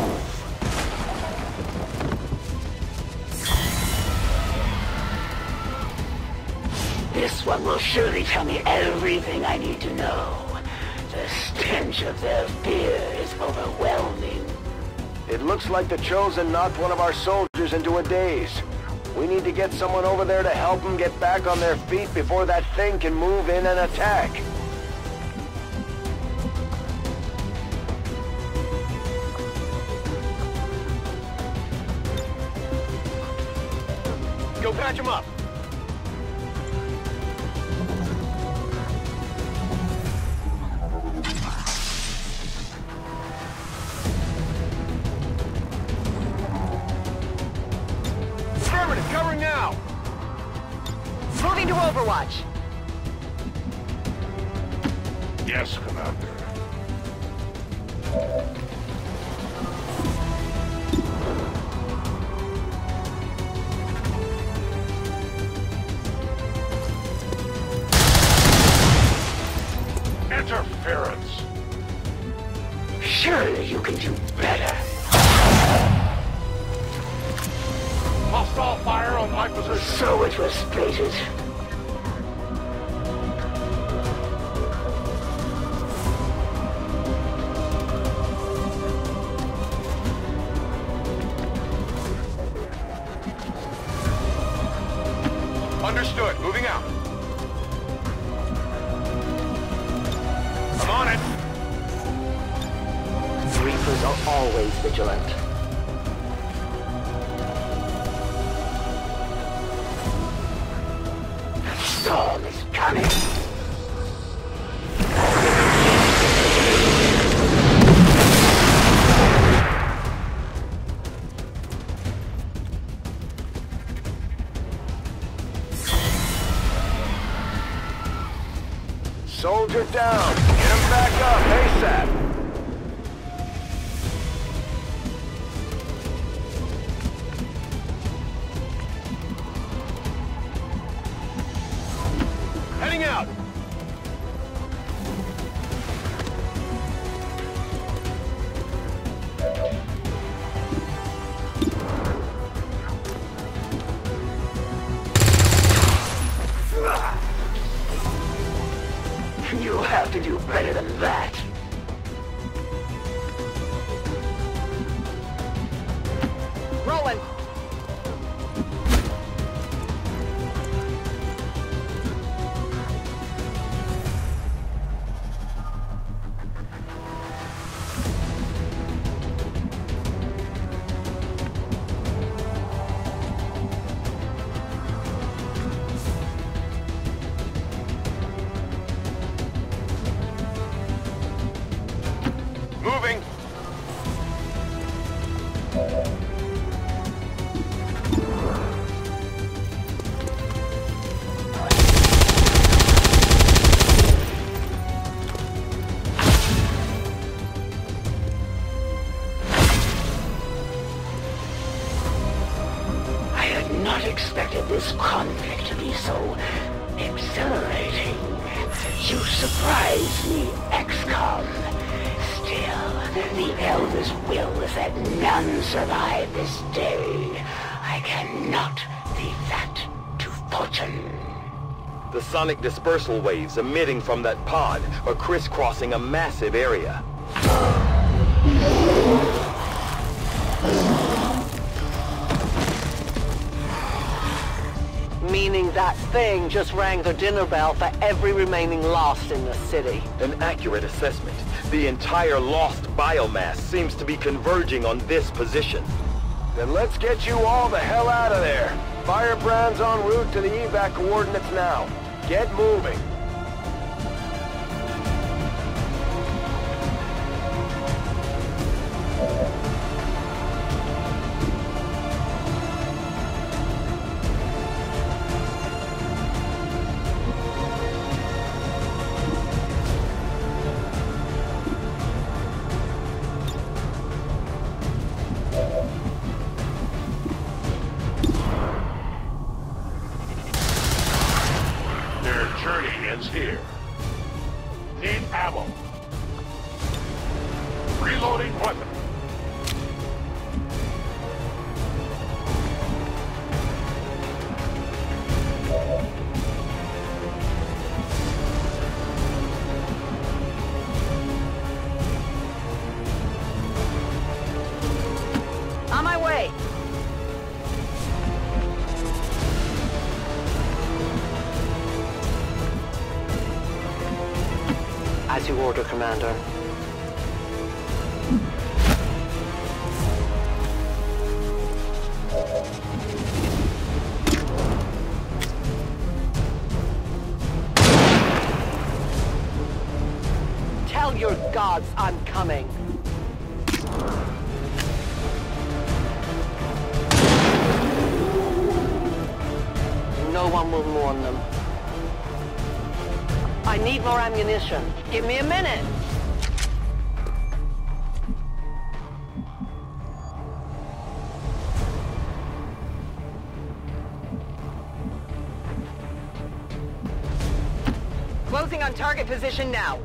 This one will surely tell me everything I need to know. The stench of their fear is overwhelming. It looks like the Chosen knocked one of our soldiers into a daze. We need to get someone over there to help them get back on their feet before that thing can move in and attack. Go patch him up. Affirmative, covering now. Moving to Overwatch. Yes, Commander. Interference. Surely you can do better. Hostile fire on my position. So it was fated. Understood. Moving out. I'm on it. Reapers are always vigilant. Storm is coming. Soldier down. Get him back up ASAP. Heading out. You have to do better than that. Rolling. Moving. I had not expected this conflict to be so exhilarating. You surprise me, XCOM. come. Still, the Elder's will is that none survive this day. I cannot leave that to fortune. The sonic dispersal waves emitting from that pod are crisscrossing a massive area. Meaning that thing just rang the dinner bell for every remaining Lost in the city. An accurate assessment. The entire Lost biomass seems to be converging on this position. Then let's get you all the hell out of there. Firebrand's en route to the evac coordinates now. Get moving. Here. Need ammo. Reloading weapon. On my way. As you order, Commander. Tell your gods I'm coming. No one will mourn them. I need more ammunition. Give me a minute. Closing on target position now.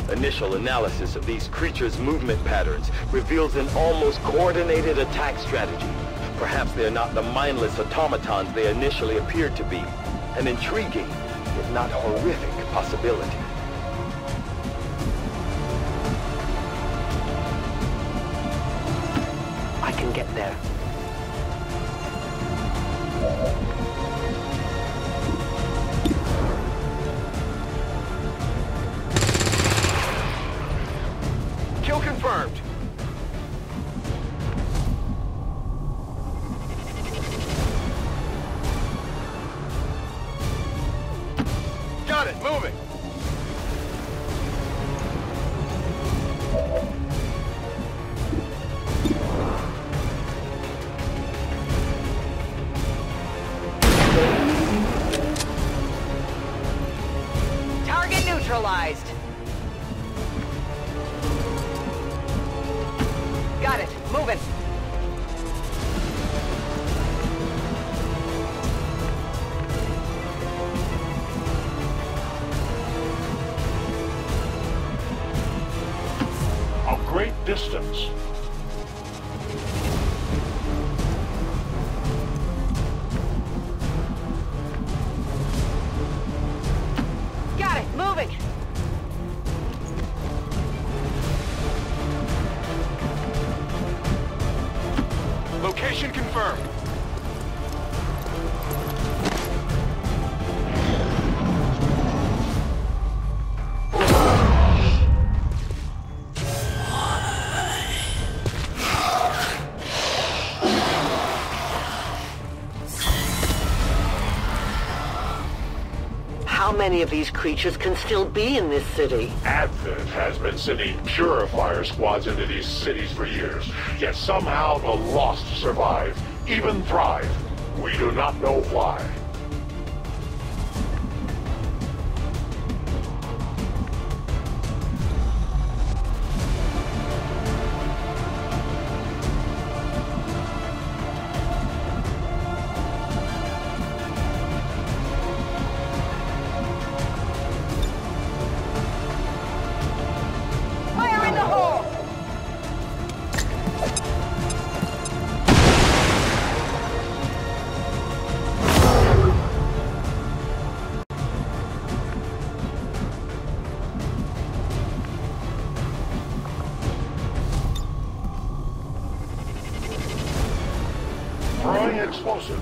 Initial analysis of these creatures' movement patterns reveals an almost coordinated attack strategy. Perhaps they're not the mindless automatons they initially appeared to be. An intriguing, if not horrific, possibility. I can get there. Kill confirmed. Got it, moving. Target neutralized. Got it. Moving. A great distance. Got it. Moving. Location confirmed. How many of these creatures can still be in this city? Advent has been sending purifier squads into these cities for years, yet somehow the Lost survive, even thrive. We do not know why. explosive.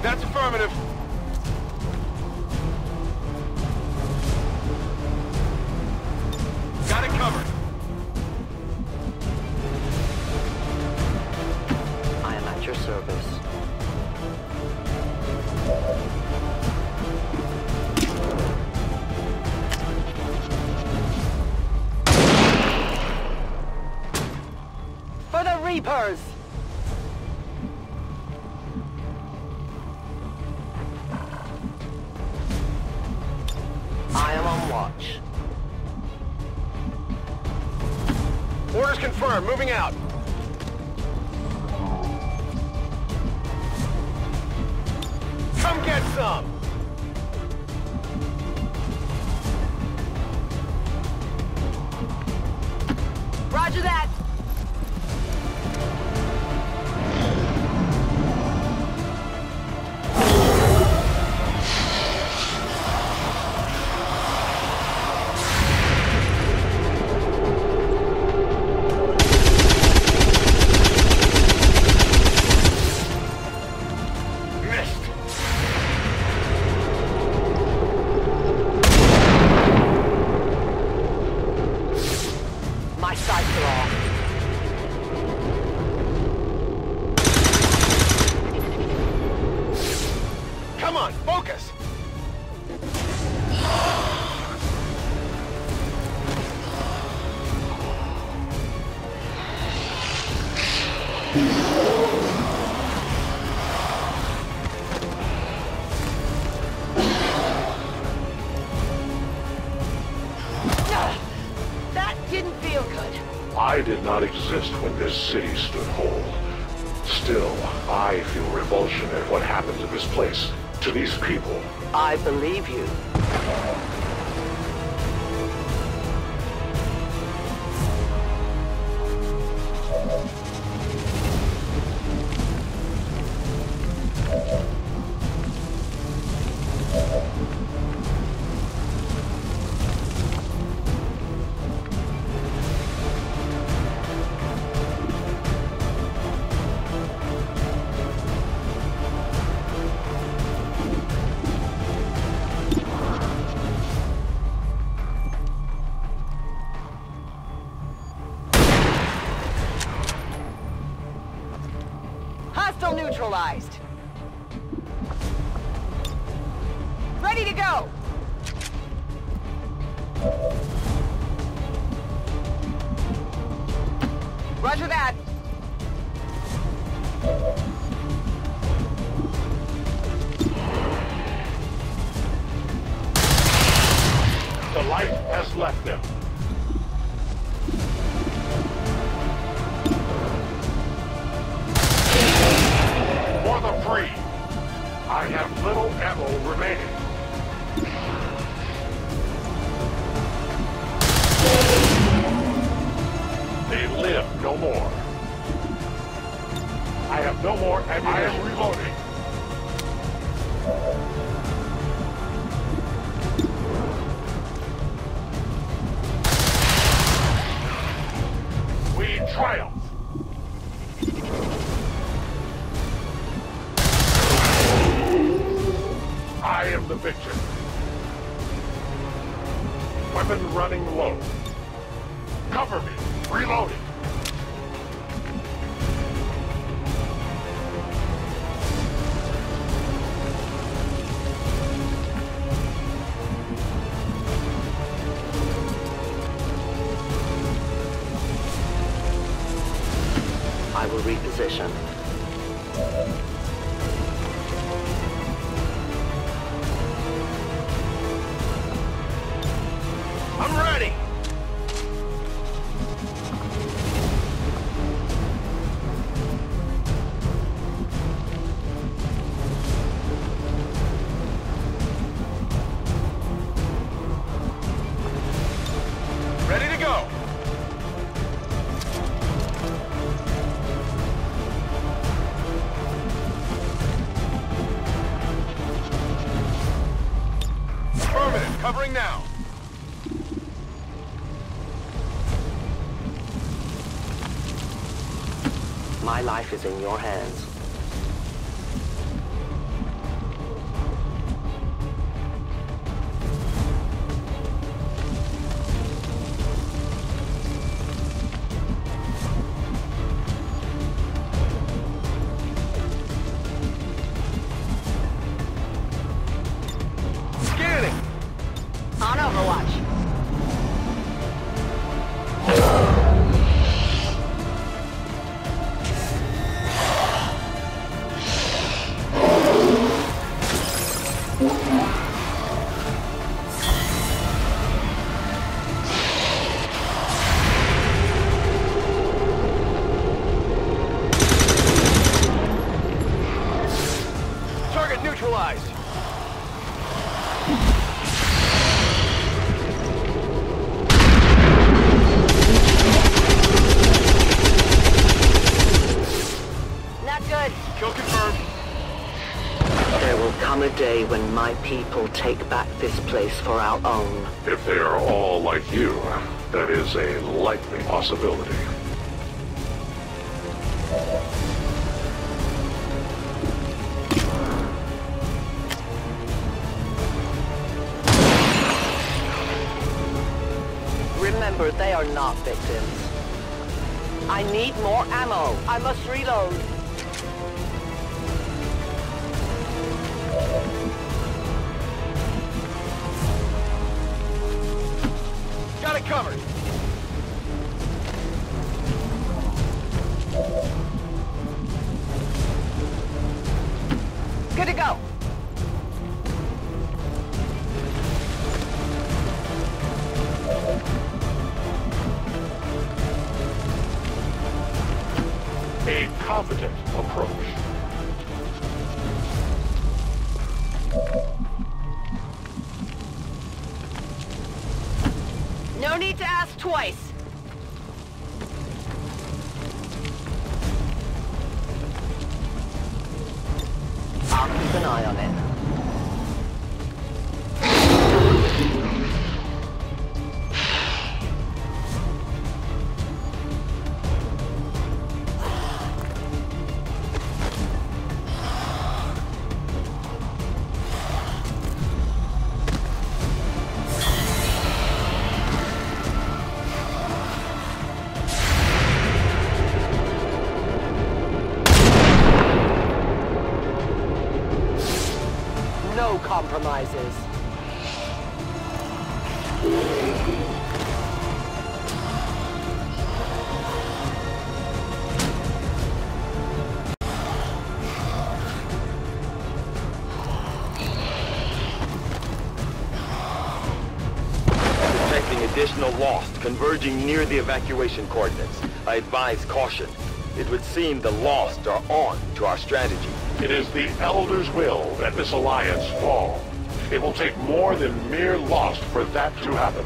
That's affirmative. Got it covered. I am at your service. For the Reapers! I am on watch. Orders confirmed. Moving out. Come get some! Roger that! My sights are off. Come on, focus! That didn't feel good. I did not exist when this city stood whole. Still, I feel revulsion at what happened to this place, to these people. I believe you. Hostile neutralized. Ready to go. Roger that. The light has left them. For the free. I have little ammo remaining. They live no more. I have no more ammunition. I am reloading. We triumph. I am the victor. Weapon running low. Cover me. Reloading. I will reposition. My life is in your hands. On Overwatch. Target neutralized. Not good. Kill confirmed. There will come a day when my people take back this place for our own. If they are all like you, that is a likely possibility. Remember, they are not victims. I need more ammo. I must reload. Got it covered. Good to go. A competent approach. No need to ask twice. I'll keep an eye on it. No compromises. Detecting additional Lost converging near the evacuation coordinates. I advise caution. It would seem the Lost are on to our strategy. It is the Elder's will that this alliance fall. It will take more than mere lost for that to happen.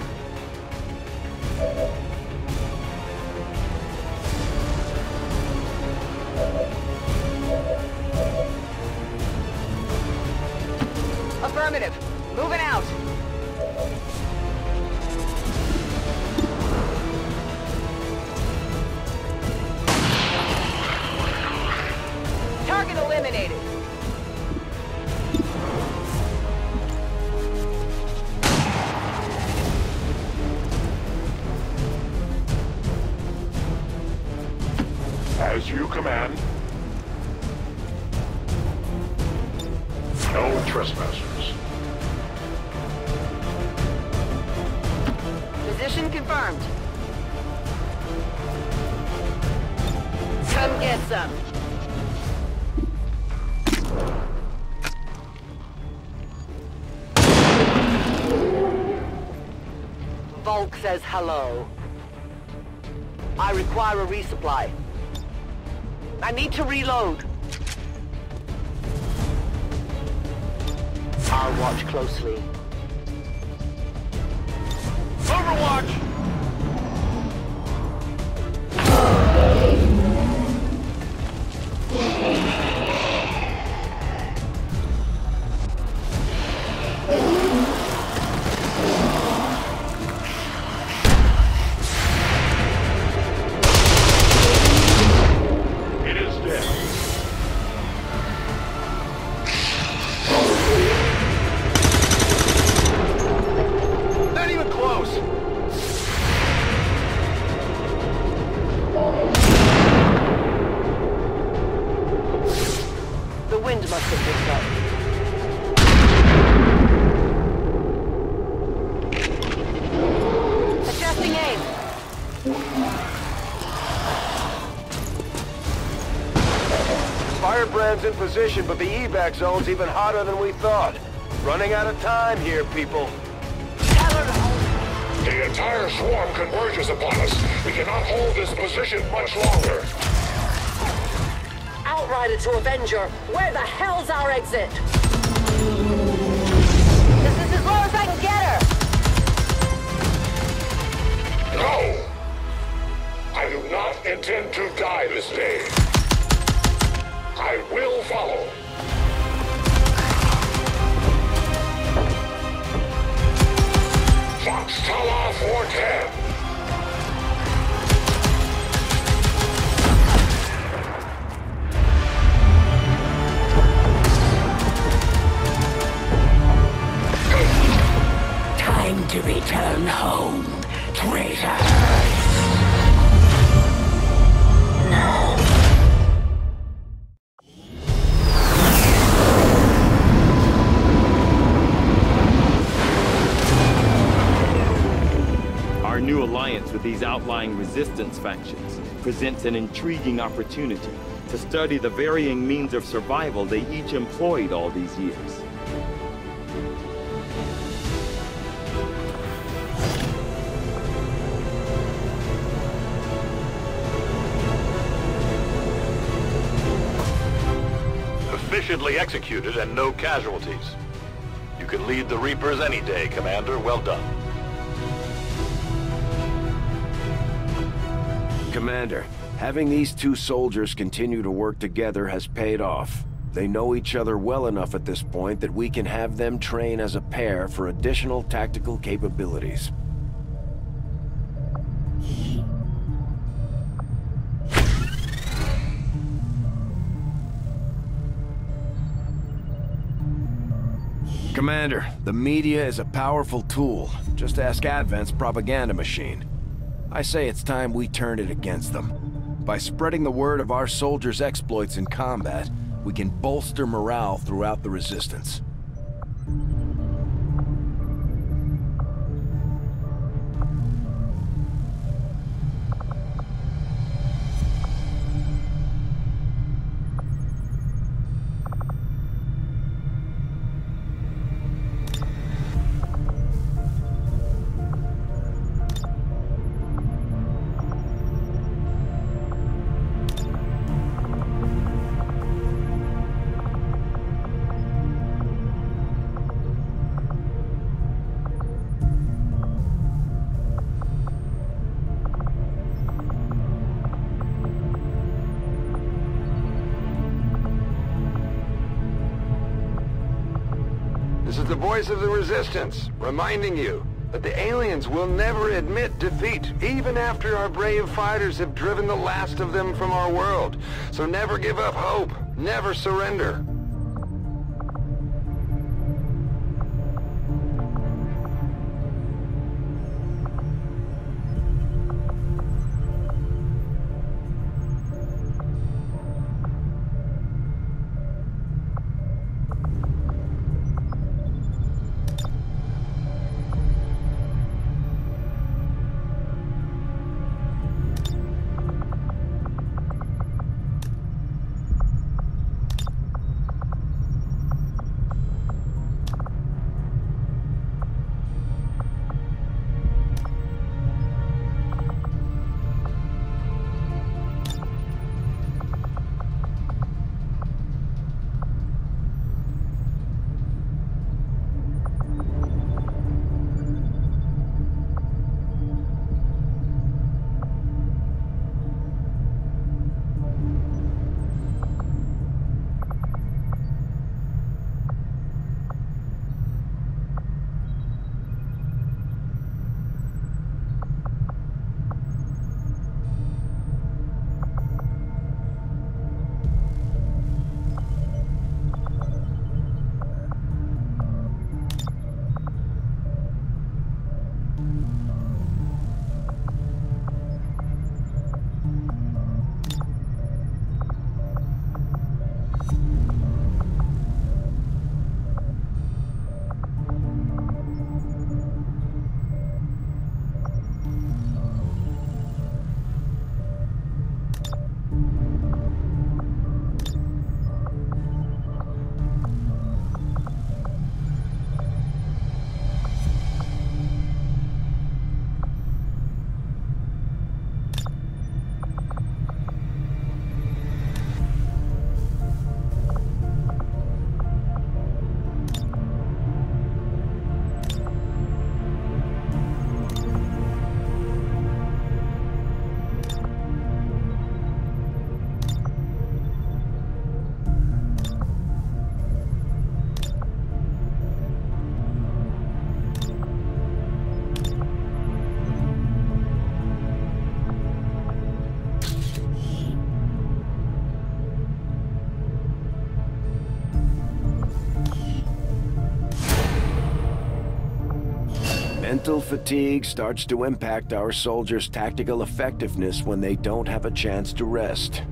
Affirmative. Moving out. Target eliminated. As you command. No trespassers. Position confirmed. Come get some. Volk says hello. I require a resupply. I need to reload. I'll watch closely. Overwatch! Firebrand's in position, but the evac zone's even hotter than we thought. Running out of time here, people. The entire swarm converges upon us. We cannot hold this position much longer. Outrider to Avenger, where the hell's our exit? This is as low as I can get her! No! I do not intend to die this day. I will follow. Fox Tala 410. Time to return home, traitor. Our new alliance with these outlying resistance factions presents an intriguing opportunity to study the varying means of survival they each employed all these years. Efficiently executed and no casualties. You can lead the Reapers any day, Commander. Well done. Commander, having these two soldiers continue to work together has paid off. They know each other well enough at this point that we can have them train as a pair for additional tactical capabilities. Commander, the media is a powerful tool. Just ask Advent's propaganda machine. I say it's time we turn it against them. By spreading the word of our soldiers' exploits in combat, we can bolster morale throughout the Resistance. This is the voice of the Resistance, reminding you that the aliens will never admit defeat, even after our brave fighters have driven the last of them from our world. So never give up hope, never surrender. Mental fatigue starts to impact our soldiers' tactical effectiveness when they don't have a chance to rest.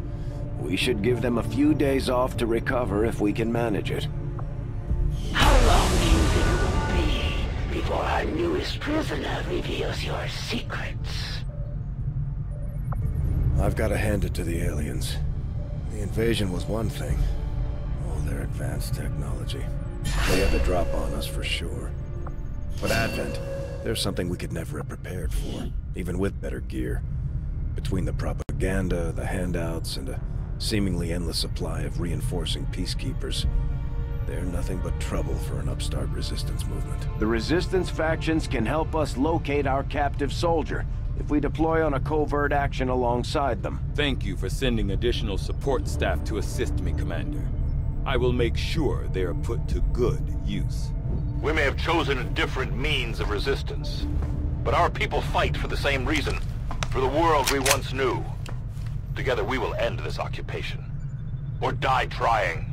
We should give them a few days off to recover if we can manage it. How long do you think it will be before our newest prisoner reveals your secrets? I've got to hand it to the aliens. The invasion was one thing. All their advanced technology. They had the drop on us for sure. But Advent, there's something we could never have prepared for, even with better gear. Between the propaganda, the handouts, and a seemingly endless supply of reinforcing peacekeepers, they're nothing but trouble for an upstart resistance movement. The resistance factions can help us locate our captive soldier if we deploy on a covert action alongside them. Thank you for sending additional support staff to assist me, Commander. I will make sure they are put to good use. We may have chosen a different means of resistance, but our people fight for the same reason, for the world we once knew. Together we will end this occupation, or die trying.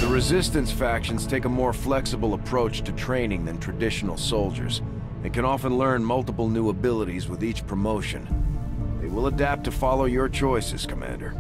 Resistance factions take a more flexible approach to training than traditional soldiers, and can often learn multiple new abilities with each promotion. They will adapt to follow your choices, Commander.